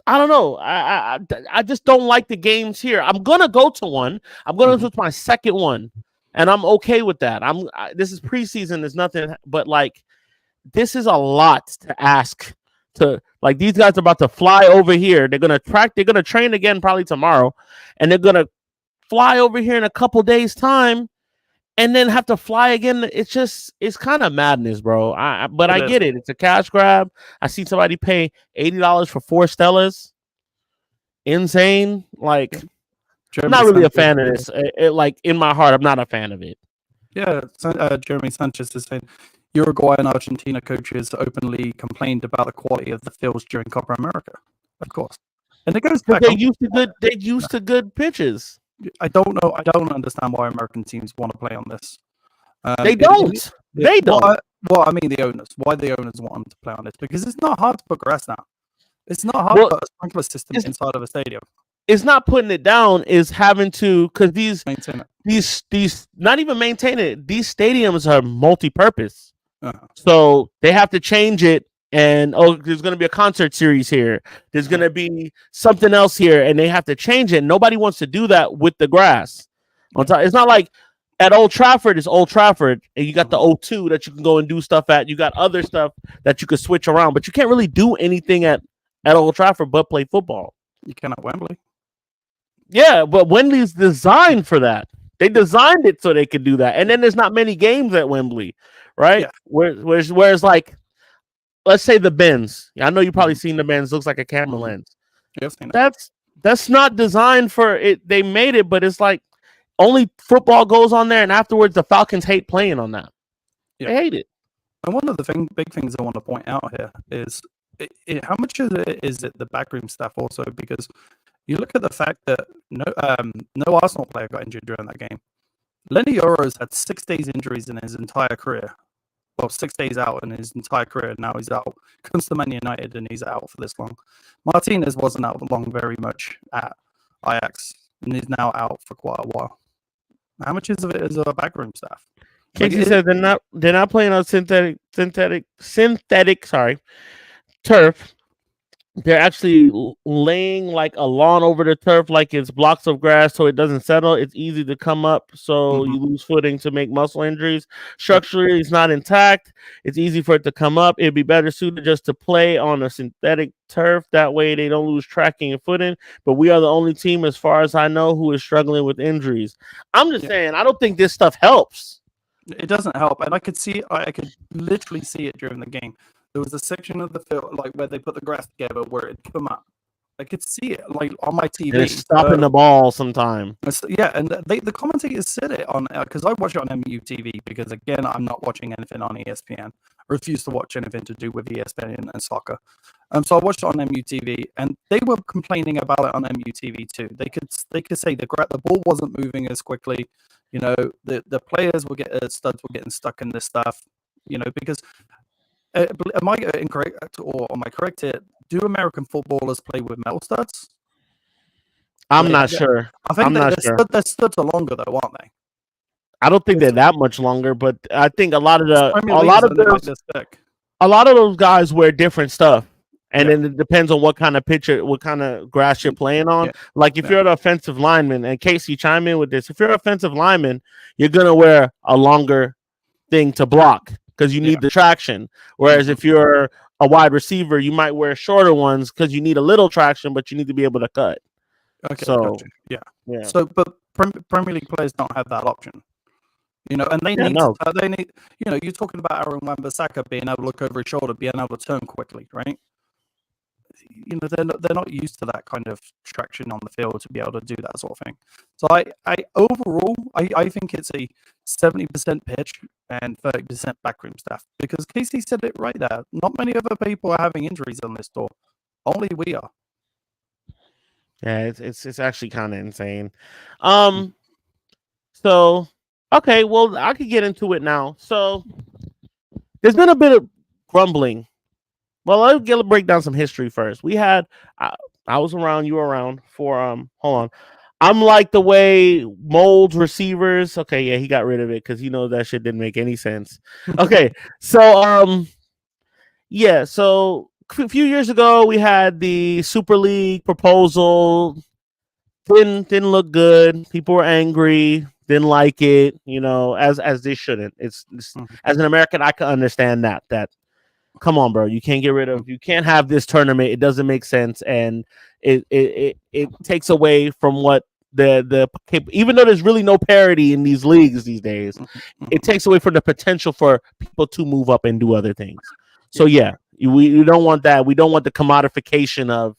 I don't know. I just don't like the games here. I'm gonna go to one. I'm gonna go to my second one, and I'm okay with that. This is preseason. There's nothing, but like. This is a lot to ask to like these guys are about to fly over here. They're going to train again probably tomorrow, and they're going to fly over here in a couple days time and then have to fly again. It's kind of madness, bro. But I get it. It's a cash grab. I see somebody pay $80 for 4 Stellas. Insane. Like I'm not really a fan of this. Like in my heart, I'm not a fan of it. Yeah, Jeremy Sanchez is saying Uruguay and Argentina coaches openly complained about the quality of the fields during Copa America. Of course, and it goes back. They used to good pitches. I don't know. I don't understand why American teams want to play on this. They don't. They don't. Well, I mean the owners. Why the owners want them to play on this? Because it's not hard to put grass down. It's not hard to put a sprinkler system inside of a stadium. It's not putting it down. Is having to because these not even maintain it. These stadiums are multi-purpose. So they have to change it, and there's going to be a concert series here. There's going to be something else here, and they have to change it. Nobody wants to do that with the grass. It's not like at Old Trafford. It's Old Trafford, and you got the O2 that you can go and do stuff at. You got other stuff that you could switch around, but you can't really do anything at Old Trafford but play football. You can at Wembley. Yeah, but Wembley's designed for that. They designed it so they could do that, and then there's not many games at Wembley. Right? Yeah. Whereas like, let's say the Benz. I know you've probably seen the Benz. Looks like a camera lens. Yes, that's not designed for it. They made it, but it's like only football goes on there, and afterwards the Falcons hate playing on that. Yeah. They hate it. And one of the big things I want to point out here is how much of it is it the backroom staff also? Because you look at the fact that no Arsenal player got injured during that game. Lenny Yoro's had 6 days injuries in his entire career. Well, 6 days out in his entire career. Now he's out. Comes to Man United and he's out for this long. Martinez wasn't out long very much at Ajax, and he's now out for quite a while. How much of it is a backroom staff? Casey said they're not playing on synthetic turf. they're actually laying like a lawn over the turf, like it's blocks of grass, so it doesn't settle. It's easy to come up, so Mhm. you lose footing to make muscle injuries. Yep. Structurally, it's not intact. It's easy for it to come up. It'd be better suited just to play on a synthetic turf. That way, they don't lose tracking and footing. But we are the only team, as far as I know, who is struggling with injuries. I'm just Yeah. saying, I don't think this stuff helps. It doesn't help, and I could see, I could literally see it during the game. There was a section of the field, like where they put the grass together, where it come up. I could see it, like on my TV. And it's stopping the ball sometime. Yeah, and the commentators said it on because I watch it on MUTV because again I'm not watching anything on ESPN. I refuse to watch anything to do with ESPN and soccer. So I watched it on MUTV, and they were complaining about it on MUTV too. They could say the ball wasn't moving as quickly. You know, the players were studs were getting stuck in this stuff. You know, because am I incorrect or am I correct here? Do American footballers play with metal studs? I'm not sure. I think I'm not sure. their studs are longer though, aren't they? I don't think they're that much longer, but I think a lot of those guys wear different stuff, and then it depends on what kind of what kind of grass you're playing on. Yeah. Like if you're an offensive lineman, and Casey, chime in with this. If you're an offensive lineman, you're gonna wear a longer thing to block because you need the traction. Whereas if you're a wide receiver, you might wear shorter ones because you need a little traction, but you need to be able to cut. Okay, so gotcha. Yeah. So, but Premier League players don't have that option, you know, and they need. You know, you're talking about Aaron Wan-Bissaka being able to look over his shoulder, being able to turn quickly, right? You know, they're not used to that kind of traction on the field to be able to do that sort of thing. So, I overall, I think it's a 70% pitch and 30% backroom staff because Casey said it right there. Not many other people are having injuries on this tour. Only we are. Yeah, it's actually kind of insane. So okay, well I could get into it now. So there's been a bit of grumbling. Well, let's break down some history first. We had I was around, you were around for hold on. I'm like the way molds receivers. Okay, yeah, he got rid of it because he knows that shit didn't make any sense. Okay, so yeah, so a few years ago we had the Super League proposal. Didn't look good. People were angry. Didn't like it. You know, as they shouldn't. It's as an American, I can understand that. That come on, bro. You can't get rid of. You can't have this tournament. It doesn't make sense, and it takes away from what the even though there's really no parity in these leagues these days, it takes away from the potential for people to move up and do other things. So yeah, we don't want that. We don't want the commodification of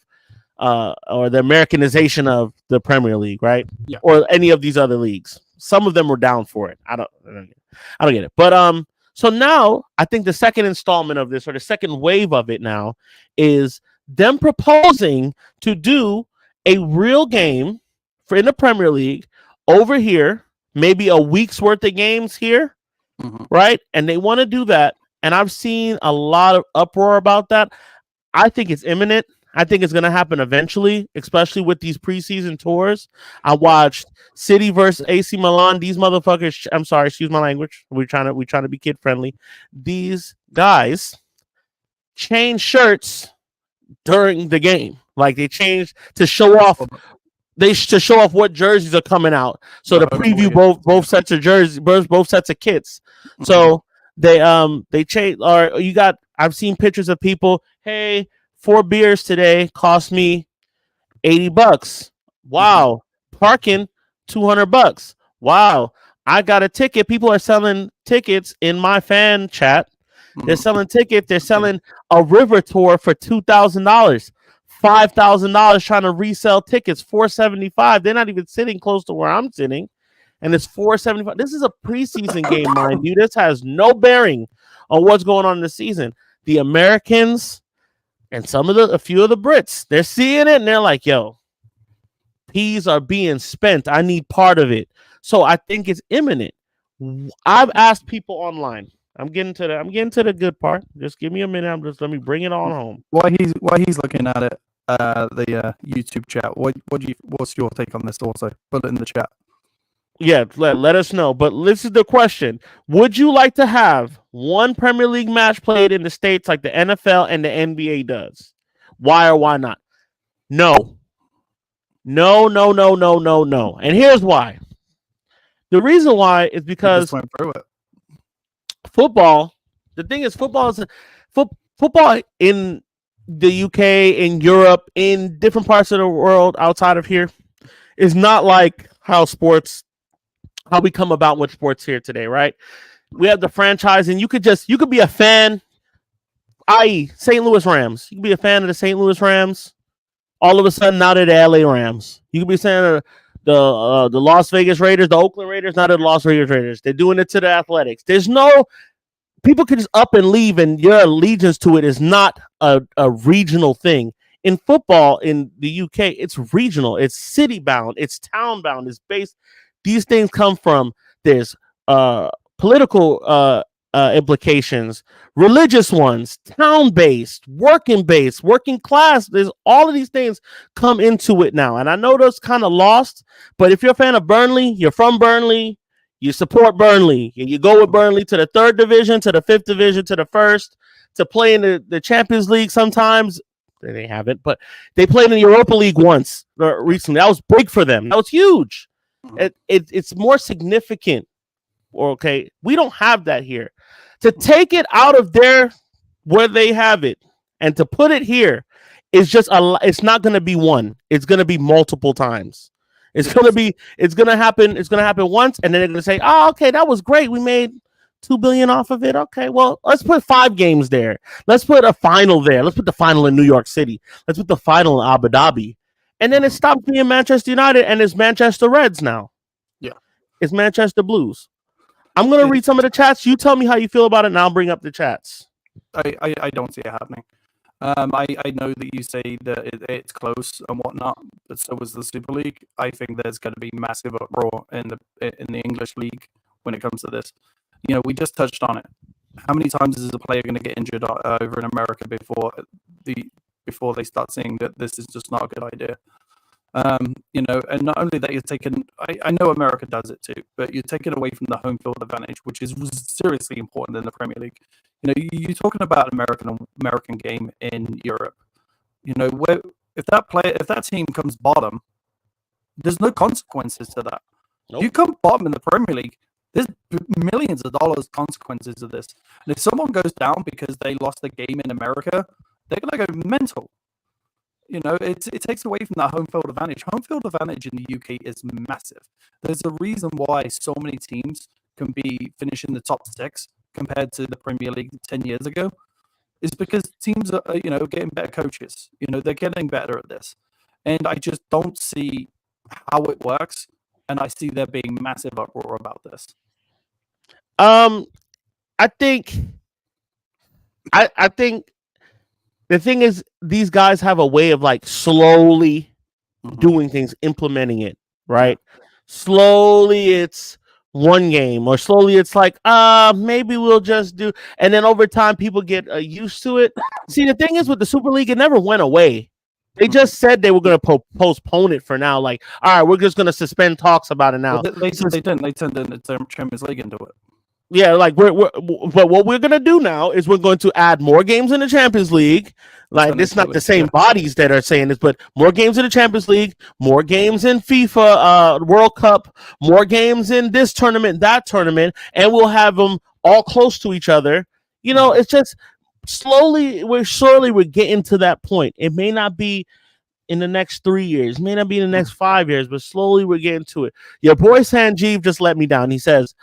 or the Americanization of the Premier League, right? Yeah. Or any of these other leagues. Some of them were down for it. I don't get it. But so now I think the second installment of this, or the second wave of it now, is them proposing to do a real game for in the Premier League over here, maybe a week's worth of games here, right? And they want to do that. And I've seen a lot of uproar about that. I think it's imminent. I think it's going to happen eventually, especially with these preseason tours. I watched City versus AC Milan. These motherfuckers, I'm sorry, excuse my language. We're trying to be kid friendly. These guys change shirts during the game. Like they changed to show off. To show off what jerseys are coming out. So to preview both sets of jerseys, both sets of kits. So they change. Or you got. I've seen pictures of people. Hey, 4 beers today cost me $80. Wow. Parking $200. Wow. I got a ticket. People are selling tickets in my fan chat. They're selling tickets. They're selling a river tour for $2,000. $5,000 trying to resell tickets. $475. They're not even sitting close to where I'm sitting. And it's $475. This is a preseason game, mind you. This has no bearing on what's going on in the season. The Americans and a few of the Brits, they're seeing it and they're like, yo, peas are being spent. I need part of it. So I think it's imminent. I've asked people online. I'm getting to the good part. Just give me a minute. Let me bring it on home. While he's looking at it, the YouTube chat. What's your take on this? Also, put it in the chat. Yeah, let us know. But this is the question: would you like to have one Premier League match played in the States like the NFL and the NBA does? Why or why not? No. No, no, no, no, no, no. And here's why. The reason why is You because just went through it. football, the thing is football in the UK, in Europe, in different parts of the world outside of here is not like how we come about with sports here today, right? We have the franchise, and you could be a fan, i.e. St. Louis Rams. You could be a fan of the St. Louis Rams. All of a sudden, now they're the LA Rams. You could be a fan of the Las Vegas Raiders, the Oakland Raiders, not the Las Vegas Raiders. They're doing it to the Athletics. There's no people can just up and leave, and your allegiance to it is not a regional thing. In football in the UK, it's regional, it's city bound, it's town bound, it's based. These things come from there's political implications, religious ones, town based, working class. There's all of these things come into it now, and I know those kind of lost. But if you're a fan of Burnley, you're from Burnley, you support Burnley, and you go with Burnley to the 3rd division, to the 5th division, to the 1st, to play in the Champions League sometimes. They haven't, but they played in the Europa League once recently. That was big for them. That was huge. It's more significant. Okay, we don't have that here. To take it out of there where they have it and to put it here is just it's not going to be one. It's going to be multiple times. It's going to happen. It's going to happen once, and then they're going to say, "Oh, okay, that was great. We made $2 billion off of it. Okay, well, let's put 5 games there. Let's put a final there. Let's put the final in New York City. Let's put the final in Abu Dhabi." And then it stops being Manchester United, and it's Manchester Reds now. Yeah, it's Manchester Blues. I'm going to read some of the chats. You tell me how you feel about it, and I'll bring up the chats. I don't see it happening. I know that you say that it's close and whatnot, but so was the Super League. I think there's going to be massive uproar in the English league when it comes to this. You know, we just touched on it. How many times is a player going to get injured over in America before they start seeing that this is just not a good idea? You know, and not only that, you're taking. I know America does it too, but you're taking away from the home field advantage, which is seriously important in the Premier League. You know, you're talking about an American game in Europe. You know, if that team comes bottom, there's no consequences to that. Nope. You come bottom in the Premier League, there's millions of dollars consequences of this. And if someone goes down because they lost a game in America, they're gonna go mental. You know, it takes away from that home field advantage. Home field advantage in the UK is massive. There's a reason why so many teams can be finishing the top 6 compared to the Premier League 10 years ago. Is because teams are, you know, getting better coaches. You know, they're getting better at this. And I just don't see how it works. And I see there being massive uproar about this. I think the thing is, these guys have a way of like slowly doing things, implementing it, right? Slowly it's one game, or slowly it's like, maybe we'll just do, and then over time people get used to it. See, the thing is with the Super League, it never went away. They just said they were going to postpone it for now. Like, all right, we're just going to suspend talks about it now. Well, they didn't. They turned the Champions League into it. Yeah, like but what we're gonna do now is we're going to add more games in the Champions League. Like, it's not the same bodies that are saying this, but more games in the Champions League, more games in FIFA World Cup, more games in this tournament, that tournament, and we'll have them all close to each other. You know, it's just we're getting to that point. It may not be in the next 3 years, may not be in the next 5 years, but slowly we're getting to it. Your boy Sanjeev just let me down. He says,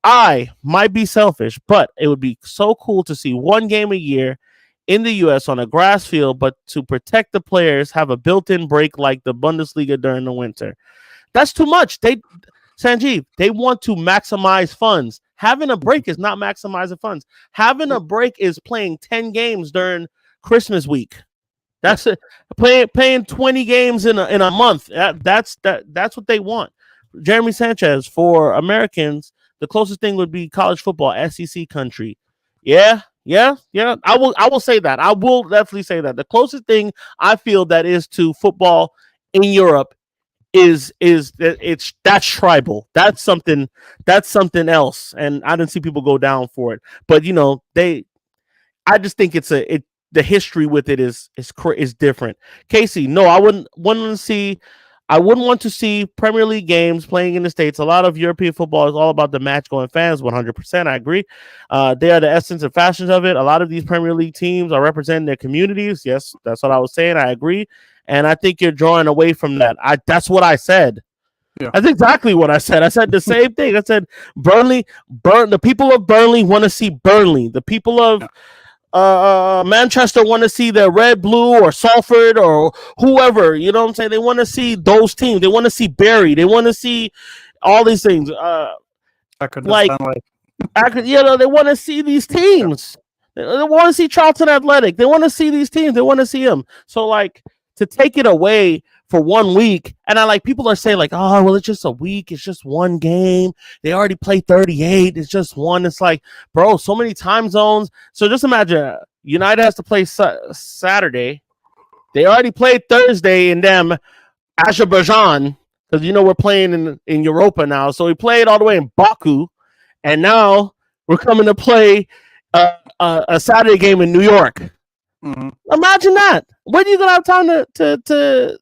I might be selfish, but it would be so cool to see one game a year in the U.S. on a grass field, but to protect the players, have a built-in break like the Bundesliga during the winter. That's too much. Sanjeev, they want to maximize funds. Having a break is not maximizing funds. Having a break is playing 10 games during Christmas week. That's it. Playing 20 games in a month. That's what they want. Jeremy Sanchez, for Americans, the closest thing would be college football, SEC country. Yeah. I will say that. I will definitely say that. The closest thing I feel that is to football in Europe is that's tribal. That's something else. And I didn't see people go down for it. But you know, I just think the the history with it is different. Casey, no, I wouldn't want to see. I wouldn't want to see Premier League games playing in the States. A lot of European football is all about the match-going fans. 100%, I agree. They are the essence and fashions of it. A lot of these Premier League teams are representing their communities. Yes, that's what I was saying. I agree, and I think you're drawing away from that. That's what I said. Yeah. That's exactly what I said. I said the same thing. I said the people of Burnley want to see Burnley. The people of Manchester want to see the red, blue, or Salford or whoever. You know what I'm saying? They want to see those teams. They want to see Barry. They want to see all these things. I could they want to see these teams. They want to see Charlton Athletic. They want to see these teams. They want to see them. So, like, to take it away for 1 week, and people are saying, like, oh, well, it's just a week. It's just one game. They already played 38. It's just one. It's like, bro, so many time zones. So just imagine United has to play Saturday. They already played Thursday in them Azerbaijan, because we're playing in Europa now. So we played all the way in Baku, and now we're coming to play a Saturday game in New York. Mm-hmm. Imagine that. When are you gonna have time to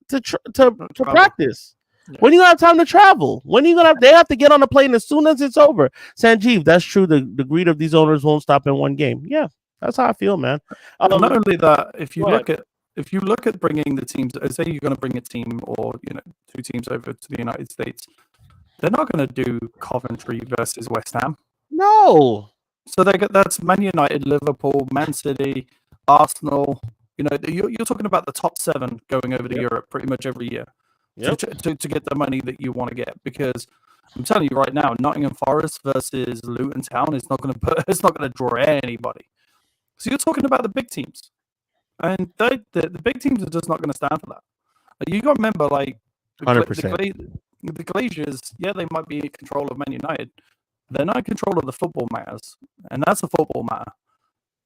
practice? Yeah. When are you gonna have time to travel? When are you gonna? They have to get on the plane as soon as it's over. Sanjeev, that's true. The greed of these owners won't stop in one game. Yeah, that's how I feel, man. Not only that, if you look at bringing the teams, say you're going to bring a team or 2 teams over to the United States, they're not going to do Coventry versus West Ham. No. So that's Man United, Liverpool, Man City, Arsenal. You're talking about the top 7 going over to Europe pretty much every year to get the money that you want to get. Because I'm telling you right now, Nottingham Forest versus Luton Town is not going to draw anybody. So you're talking about the big teams, and the big teams are just not going to stand for that. You got to remember, like 100%. The Glazers, they might be in control of Man United. They're not in control of the football matters, and that's a football matter.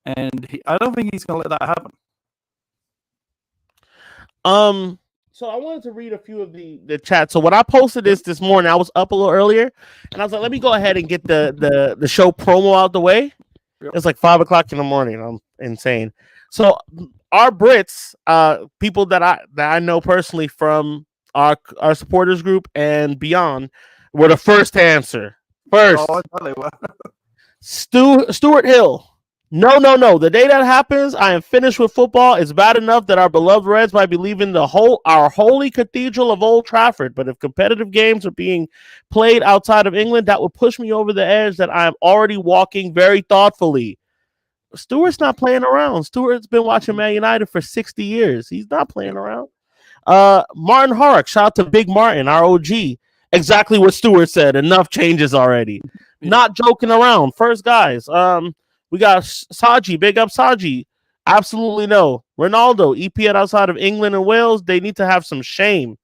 And I don't think he's going to let that happen. So I wanted to read a few of the chat. So when I posted this morning, I was up a little earlier, and I was like, let me go ahead and get the show promo out the way. Yep. It's like 5 o'clock in the morning. I'm insane. So our Brits, people that I know personally from our supporters group and beyond, were the first to answer. First, I thought they were. Stuart Hill. No. The day that happens, I am finished with football. It's bad enough that our beloved Reds might be leaving our holy cathedral of Old Trafford. But if competitive games are being played outside of England, that would push me over the edge that I am already walking very thoughtfully. Stuart's not playing around. Stuart's been watching Man United for 60 years. He's not playing around. Martin Horrock, shout out to Big Martin, our OG. Exactly what Stuart said. Enough changes already. Not joking around. First guys. We got Saji, big up Saji. Absolutely no. Ronaldo, EPL outside of England and Wales, they need to have some shame.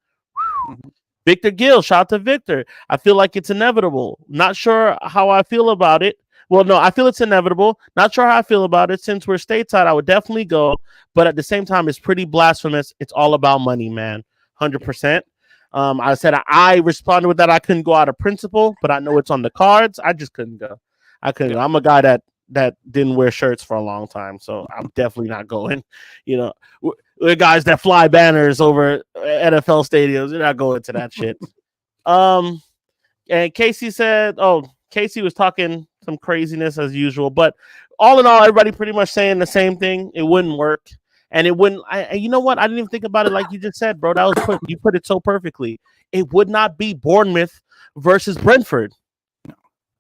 Victor Gill, shout out to Victor. I feel like it's inevitable. Not sure how I feel about it. Well, no, I feel it's inevitable. Not sure how I feel about it. Since we're stateside, I would definitely go. But at the same time, it's pretty blasphemous. It's all about money, man. 100%. I said I responded with that. I couldn't go out of principle, but I know it's on the cards. I just couldn't go. I couldn't go. I'm a guy that didn't wear shirts for a long time, so I'm definitely not going. We're guys that fly banners over NFL stadiums. We're not going to that shit. And Casey said, Casey was talking some craziness as usual, but all in all, everybody pretty much saying the same thing. It wouldn't work, and it wouldn't. You know what? I didn't even think about it like you just said, bro. You put it so perfectly. It would not be Bournemouth versus Brentford.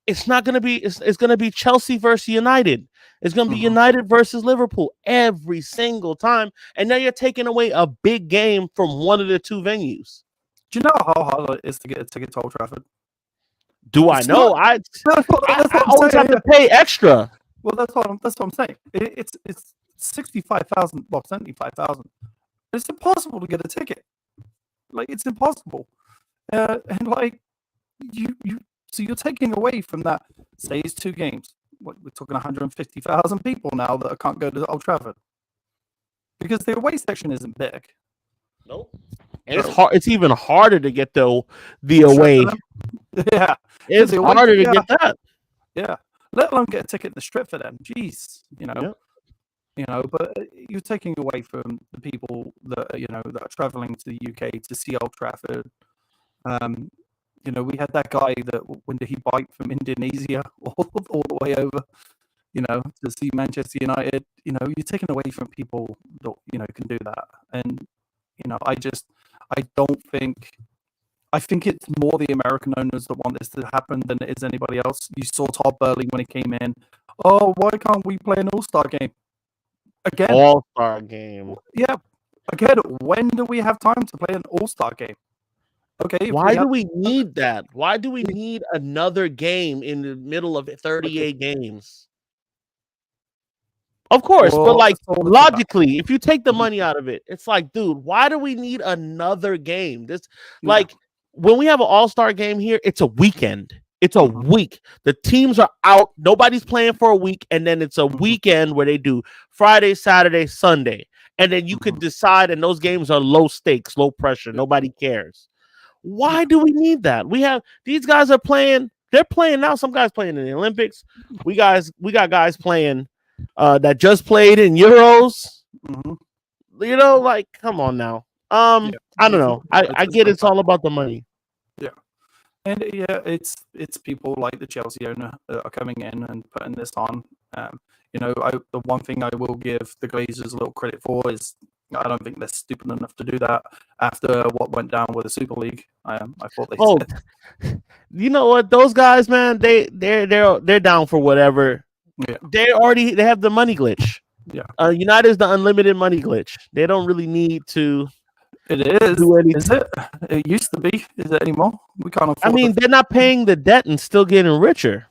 It's not going to be. It's going to be Chelsea versus United. It's going to be United versus Liverpool every single time. And now you're taking away a big game from one of the 2 venues. Do you know how hard it is to get a ticket to Old Trafford? Do I know? I always have to pay extra. Well, that's what I'm saying. It's 65,000. Well, 75,000. It's impossible to get a ticket. Like, it's impossible. And like you. So you're taking away from that, say it's 2 games. We're talking 150,000 people now that can't go to Old Trafford. Because the away section isn't big. Nope. And it's hard. It's even harder to get the away. Yeah. It's harder to get that. Yeah. Let alone get a ticket in the strip for them. Jeez. Yep. But you're taking away from the people that that are traveling to the UK to see Old Trafford. We had that guy that when did he bike from Indonesia all the way over, to see Manchester United. You're taking away from people that can do that, and I don't think. I think it's more the American owners that want this to happen than it is anybody else. You saw Todd Burley when he came in. Oh, why can't we play an All-Star game? Again. All-Star game. Yeah. Again, when do we have time to play an All-Star game? Okay. Why do we need that? Why do we need another game in the middle of 38 games? Of course, but like logically, if you take the money out of it, it's like, dude, why do we need another game? When we have an all-star game here, it's a weekend. It's a week. The teams are out. Nobody's playing for a week. And then it's a weekend where they do Friday, Saturday, Sunday. And then you could decide, and those games are low stakes, low pressure. Nobody cares. Why do we need that? These guys are playing. They're playing now. Some guys playing in the Olympics. We got guys playing that just played in Euros. Come on now. I don't know. I get it's all about the money. Yeah, and it's people like the Chelsea owner that are coming in and putting this on. The one thing I will give the Glazers a little credit for is I don't think they're stupid enough to do that after what went down with the Super League. I thought they. Said. You know what? Those guys, man, they're down for whatever. Yeah. They have the money glitch. Yeah. United's the unlimited money glitch. They don't really need to. It is. Is it? It used to be. Is it anymore? We can't afford. I mean, they're not paying the debt and still getting richer.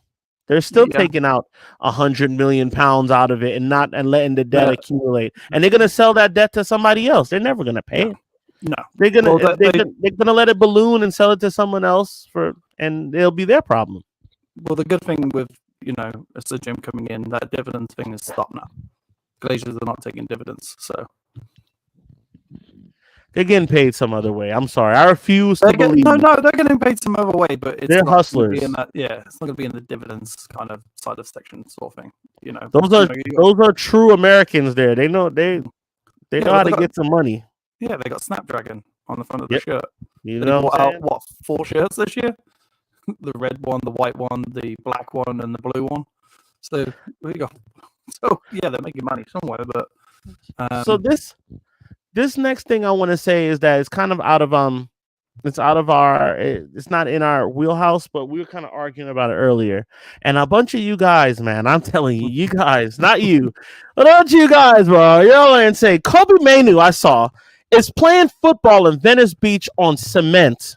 They're still taking out 100 million pounds out of it and letting the debt accumulate. And they're gonna sell that debt to somebody else. They're never gonna pay it. No. They're gonna let it balloon and sell it to someone else and it'll be their problem. Well, the good thing with Sir Jim coming in, that dividends thing is stopped now. Glazers are not taking dividends, so. They're getting paid some other way. I'm sorry. I refuse to believe. No, they're getting paid some other way, but they're hustlers. It's not going to be in the dividends kind of side of section sort of thing. Those are true Americans. There, they know how to get some money. Yeah, they got Snapdragon on the front of the shirt. You know, bought out 4 shirts this year? The red one, the white one, the black one, and the blue one. So there you go. So yeah, they're making money somewhere, but so this next thing I want to say is that it's kind of out of it's not in our wheelhouse, but we were kind of arguing about it earlier. And a bunch of you guys, man, I'm telling you guys, not you, but a bunch of you guys, bro, you're and say Kobe Manu, I saw, is playing football in Venice Beach on cement.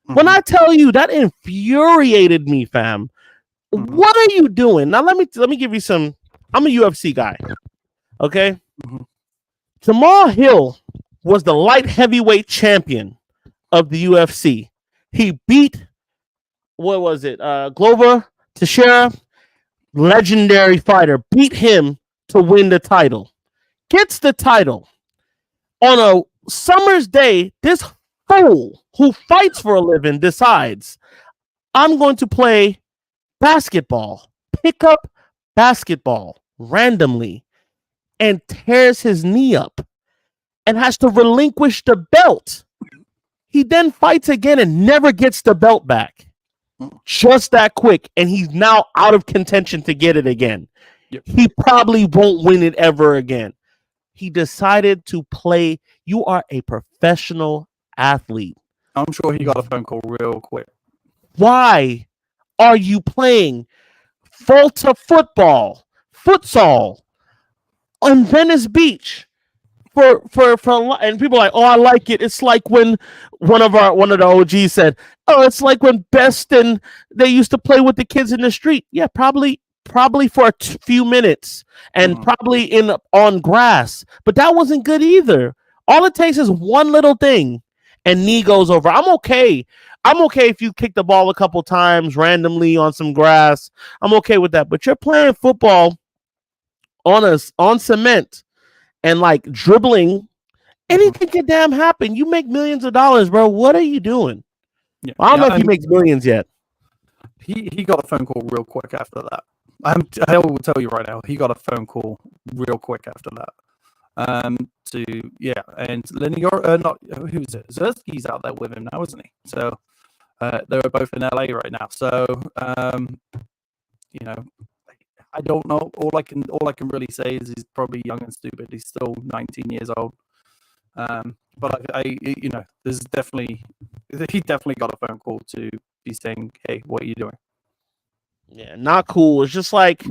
When I tell you that infuriated me, fam. What are you doing? Now let me give you some. I'm a UFC guy. Okay. Jamal Hill was the light heavyweight champion of the UFC. He beat, Glover Teixeira, legendary fighter, beat him to win the title. Gets the title. On a summer's day, this fool who fights for a living decides, I'm going to play basketball, pick up basketball randomly, and tears his knee up and has to relinquish the belt. He then fights again and never gets the belt back. Just that quick. And he's now out of contention to get it again. Yep. He probably won't win it ever again. He decided to play. You are a professional athlete. I'm sure he got a phone call real quick. Why are you playing Volta futsal on Venice Beach for and people are like, oh, I like it. It's like when one of the OGs said, oh, it's like when Best and they used to play with the kids in the street. Yeah, probably for a few minutes and probably on grass, but that wasn't good either. All it takes is one little thing and knee goes over. I'm okay if you kick the ball a couple times randomly on some grass. I'm okay with that. But you're playing football on cement and like dribbling. Anything can damn happen. You make millions of dollars, bro. What are you doing? Yeah. I don't know if he makes millions yet. He got a phone call real quick after that. I will tell you right now, he got a phone call real quick after that. And not who's it? Zersky's out there with him now, isn't he? So they're both in LA right now. So I don't know. All I can really say is he's probably young and stupid. He's still 19 years old. But there's he definitely got a phone call to be saying, "Hey, what are you doing?" Yeah, not cool. It's just like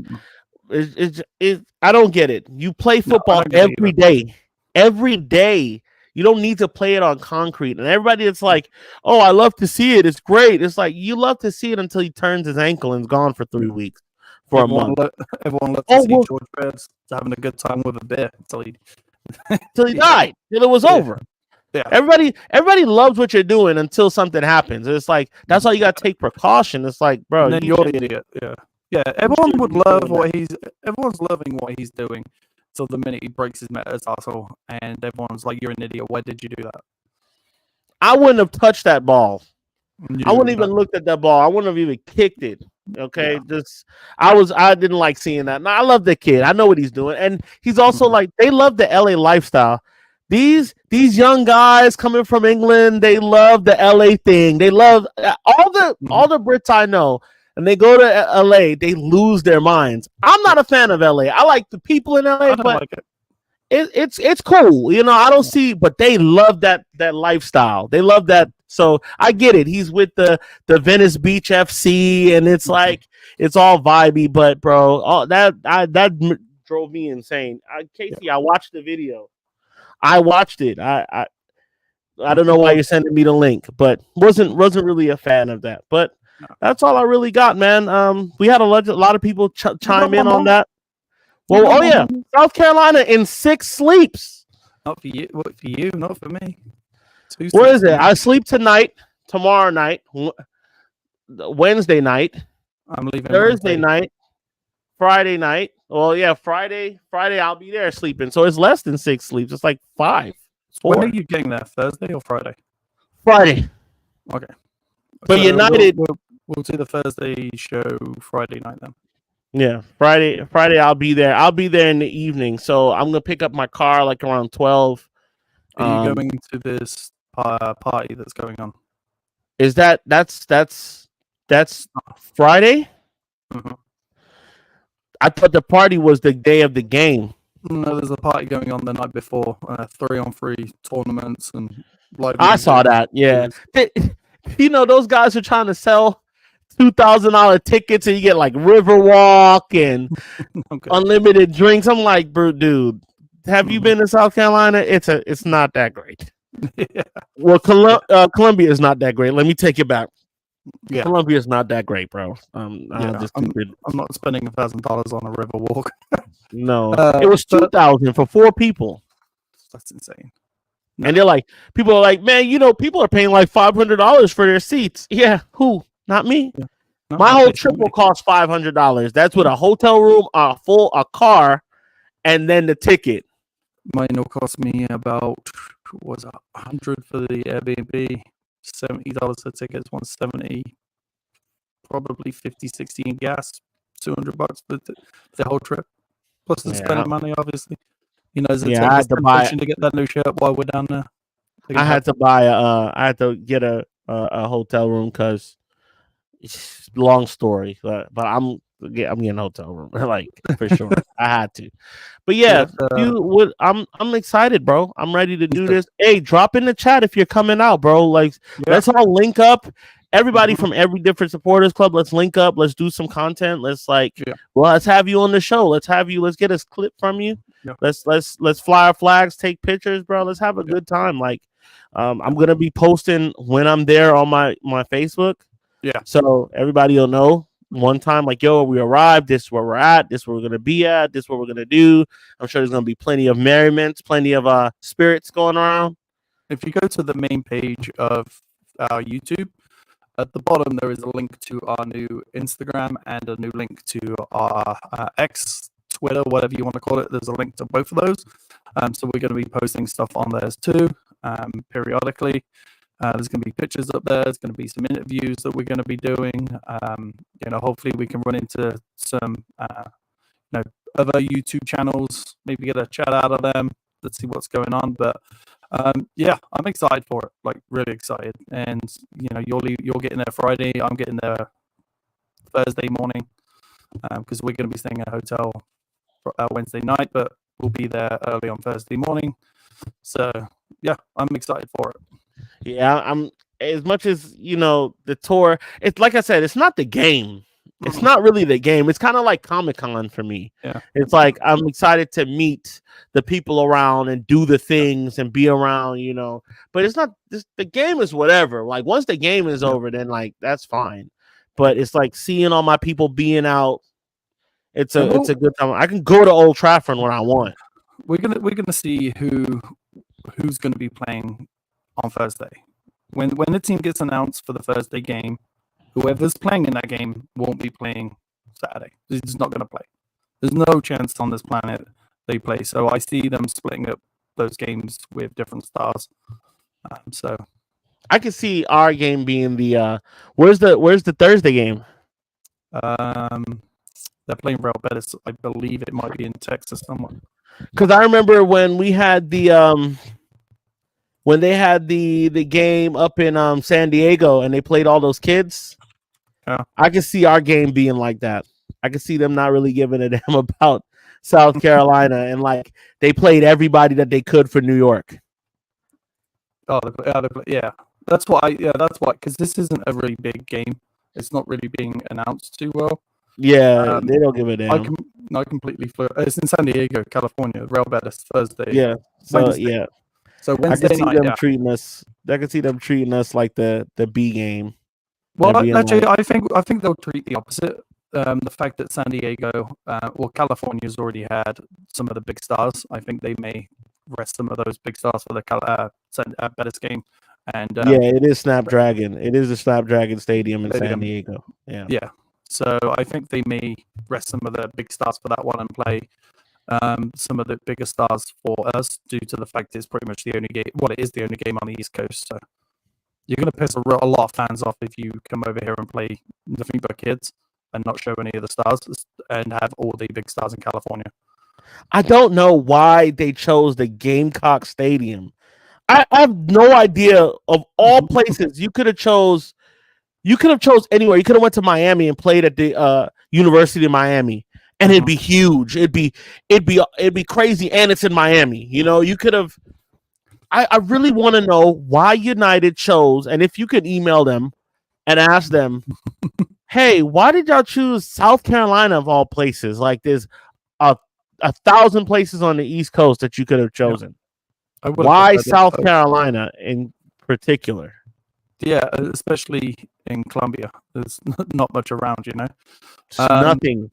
I don't get it. You play football every day. Every day. You don't need to play it on concrete. And everybody it's like, oh, I love to see it. It's great. It's like you love to see it until he turns his ankle and is gone for 3 weeks. For a month. Everyone loves to see George Birds having a good time with a beer until he died. Till it was over. Yeah. Everybody loves what you're doing until something happens. It's like that's why you gotta take precaution. It's like, bro, and then you're the idiot. Yeah. Yeah. Everyone's loving what he's doing till the minute he breaks his metatarsal, and everyone's like, "You're an idiot. Why did you do that?" I wouldn't have touched that ball. I wouldn't even looked at that ball. I wouldn't have even kicked it. Okay, I didn't like seeing that. Now I love the kid. I know what he's doing, and he's also like they love the LA lifestyle. These young guys coming from England, they love the LA thing. They love all the Brits I know, and they go to LA, they lose their minds. I'm not a fan of LA. I like the people in LA, but it's cool. I don't see, but they love that lifestyle. They love that. So I get it. He's with the Venice Beach FC, and it's like it's all vibey. But bro, that drove me insane. Casey, I watched the video. I watched it. I don't know why you're sending me the link, but wasn't really a fan of that. But that's all I really got, man. We had a lot of people chime in on that. Well, oh yeah, South Carolina in 6 sleeps. Not for you. What for you? Not for me. What is it? I sleep tonight, tomorrow night, Wednesday night. I'm leaving Thursday night, Friday night. Well, yeah, Friday I'll be there sleeping. So it's less than 6 sleeps. It's like 5. 4. When are you getting there? Thursday or Friday? Friday. Okay. But so United. We'll do the Thursday show Friday night then. Yeah, Friday I'll be there. I'll be there in the evening. So I'm gonna pick up my car like around 12. Are you going to this party that's going on? Is that's Friday? Mm-hmm. I thought the party was the day of the game. No, there's a party going on the night before. 3-on-3 tournaments and live. I saw that. Yeah, those guys are trying to sell $2,000 tickets, and you get like Riverwalk and unlimited drinks. I'm like, bro, dude. Have you been to South Carolina? It's not that great. Yeah. Well, Columbia is not that great. Let me take it back. Yeah. Columbia is not that great, bro. I'm not spending $1,000 on a Riverwalk. No, it was $2,000 for 4 people. That's insane. No. And they're like, people are like, man, people are paying like $500 for their seats. Yeah, who? Not me. Yeah. No, my whole trip will cost $500. That's with a hotel room, a car, and then the ticket. Mine will cost me about $100 for the Airbnb, $70 for tickets, $170, probably 50, 60 in gas, $200 for the whole trip. Plus the spending money, obviously. I had to buy to get that new shirt while we're down there. I had to get a hotel room because it's a long story, but I'm getting a hotel room like for sure. I had to, but I'm excited, bro. I'm ready to do this. Hey, drop in the chat if you're coming out, bro. Like, let's all link up. Everybody from every different supporters club. Let's link up. Let's do some content. Let's let's have you on the show. Let's get a clip from you. Yeah. Let's fly our flags, take pictures, bro. Let's have a good time. Like, I'm gonna be posting when I'm there on my Facebook. Yeah. So everybody will know one time, like, yo, we arrived. This is where we're at. This is where we're gonna be at. This is what we're gonna do. I'm sure there's gonna be plenty of merriments, plenty of spirits going around. If you go to the main page of our YouTube, at the bottom there is a link to our new Instagram and a new link to our X, Twitter, whatever you want to call it. There's a link to both of those. So we're going to be posting stuff on theirs too, periodically. There's going to be pictures up there. There's going to be some interviews that we're going to be doing. Hopefully we can run into some, other YouTube channels. Maybe get a chat out of them. Let's see what's going on. But yeah, I'm excited for it. Like really excited. And you're getting there Friday. I'm getting there Thursday morning because we're going to be staying at a hotel Wednesday night, but we'll be there early on Thursday morning. So yeah, I'm excited for it. Yeah, I'm as much as the tour. It's like I said, it's not the game. It's not really the game. It's kind of like Comic-Con for me. Yeah. It's like I'm excited to meet the people around and do the things and be around, But it's not the game is whatever. Like once the game is over, then like that's fine. But it's like seeing all my people being out. It's a good time. I can go to Old Trafford when I want. We're gonna see who's gonna be playing on Thursday. When the team gets announced for the Thursday game, whoever's playing in that game won't be playing Saturday. He's just not going to play. There's no chance on this planet they play. So I see them splitting up those games with different stars. So I can see our game being the where's the Thursday game? They're playing Real Betis. I believe it might be in Texas somewhere. Because I remember when we had when they had the game up in San Diego and they played all those kids. Yeah. I can see our game being like that. I can see them not really giving a damn about South Carolina and like they played everybody that they could for New York. Oh, yeah. That's why. Because this isn't a really big game. It's not really being announced too well. Yeah, they don't give a damn. I completely flew. It's in San Diego, California. Real Betis Thursday. Yeah. So Wednesday. yeah. So Wednesday I can see night, them treating us. I can see them treating us like the B game. Well, actually, I think they'll treat the opposite. The fact that San Diego, California's already had some of the big stars. I think they may rest some of those big stars for the Betis game. And yeah, it is Snapdragon. It is the Snapdragon Stadium in San Diego. Yeah. Yeah. So I think they may rest some of the big stars for that one and play some of the bigger stars for us due to the fact it's pretty much the only game. Well, it is the only game on the East Coast. So you're going to piss a lot of fans off if you come over here and play nothing but kids and not show any of the stars and have all the big stars in California. I don't know why they chose the Gamecock Stadium. I have no idea. Of all places, you could have chose anywhere. You could have went to Miami and played at the University of Miami, and it'd be huge. It'd be crazy, and it's in Miami. You could have. I really want to know why United chose, and if you could email them and ask them, hey, why did y'all choose South Carolina of all places? Like there's 1,000 places on the East Coast that you could have chosen. Why South Carolina in particular? Yeah, especially in Columbia. There's not much around, Nothing.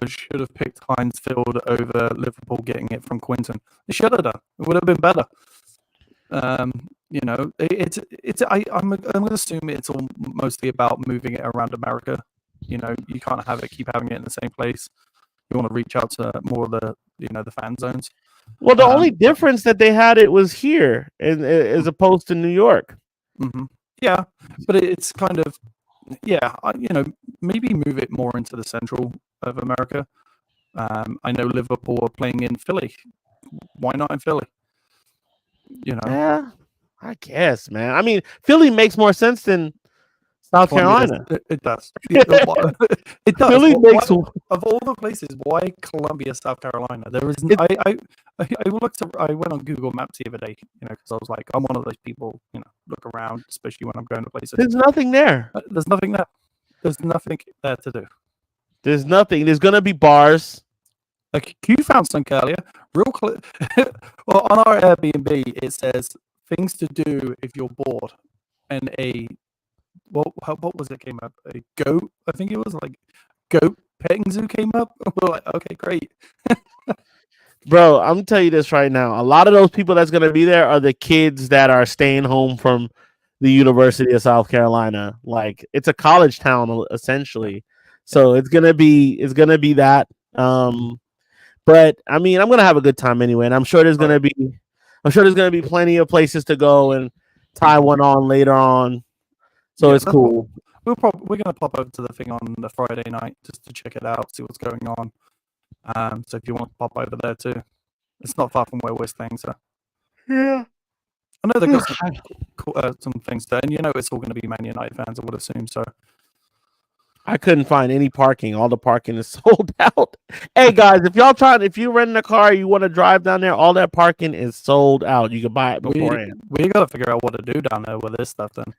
Should have picked Heinz Field over Liverpool getting it from Quinton. They should have done. It would have been better. I'm going to assume it's all mostly about moving it around America. You can't keep having it in the same place. You want to reach out to more of the the fan zones. Well, the only difference that they had it was here, as opposed to New York. Mm-hmm. Yeah, but it's kind of maybe move it more into the central of America. I know Liverpool are playing in Philly. Why not in Philly? Yeah, I guess, man. I mean, Philly makes more sense than South Carolina. It does. It does. Philly makes of all the places. Why Columbia, South Carolina? There is. I went on Google Maps the other day. Because I was like, I'm one of those people. Look around, especially when I'm going to places. There's nothing there. There's nothing there. There's nothing there to do. There's nothing. There's gonna be bars. Like you found some earlier. Well, on our Airbnb, it says things to do if you're bored, and what was it came up? A goat, I think it was like goat petting zoo came up. We're like, okay, great. Bro, I'm gonna tell you this right now. A lot of those people that's gonna be there are the kids that are staying home from the University of South Carolina. Like it's a college town essentially. So it's gonna be that. But I mean, I'm gonna have a good time anyway, and I'm sure there's gonna be I'm sure there's gonna be plenty of places to go and tie one on later on. So Yeah, it's cool. We're gonna pop over to the thing on the Friday night just to check it out, see what's going on. So if you want to pop over there too, it's not far from where we're staying. So Yeah. I know they've got some things there, and you know it's all going to be Man United fans, I would assume. So I couldn't find any parking. All the parking is sold out. Hey guys, if you're renting a car, you want to drive down there, all that parking is sold out. You can buy it beforehand. We got to figure out what to do down there with this stuff then.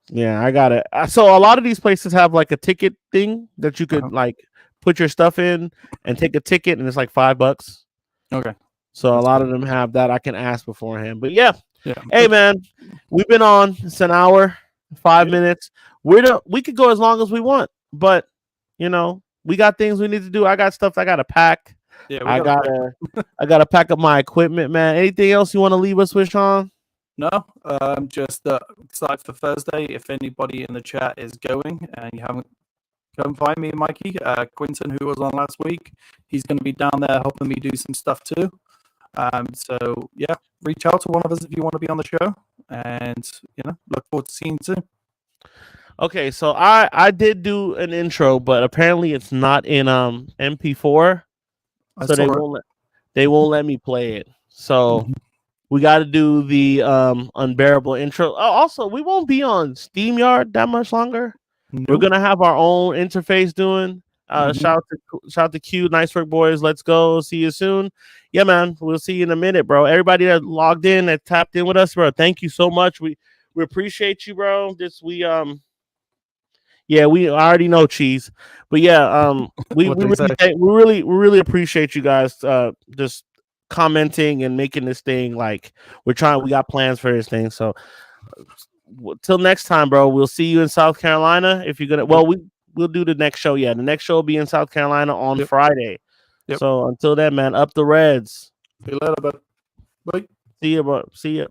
Yeah, I got it. So a lot of these places have like a ticket thing that you could like put your stuff in and take a ticket, and it's like $5. Okay. So a lot of them have that. I can ask beforehand. But yeah. Yeah. Hey man, we've been on. It's an hour, 5 minutes. We could go as long as we want, but you know, we got things we need to do. I got stuff I gotta pack. Yeah, I gotta pack up my equipment, man. Anything else you want to leave us with, Sean? No, just excited for Thursday. If anybody in the chat is going and you haven't, come find me and Mikey. Quinton, who was on last week, he's going to be down there helping me do some stuff too. So yeah, reach out to one of us if you want to be on the show, and you know, look forward to seeing you soon. Okay, so I did do an intro, but apparently it's not in MP4, so they won't let me play it. So we got to do the unbearable intro. Oh, also, we won't be on StreamYard that much longer. Nope. We're gonna have our own interface doing. Shout out to Q, nice work, boys. Let's go. See you soon. Yeah, man. We'll see you in a minute, bro. Everybody that logged in, that tapped in with us, bro. Thank you so much. We appreciate you, bro. Yeah, we already know cheese, but yeah, we really appreciate you guys just commenting and making this thing like we got plans for this thing. So till next time, bro. We'll see you in South Carolina. If you're gonna, we'll do the next show. Yeah, the next show will be in South Carolina on Friday. So until then, man, up the Reds. See you later, bud. Bye. See you, bro. See you.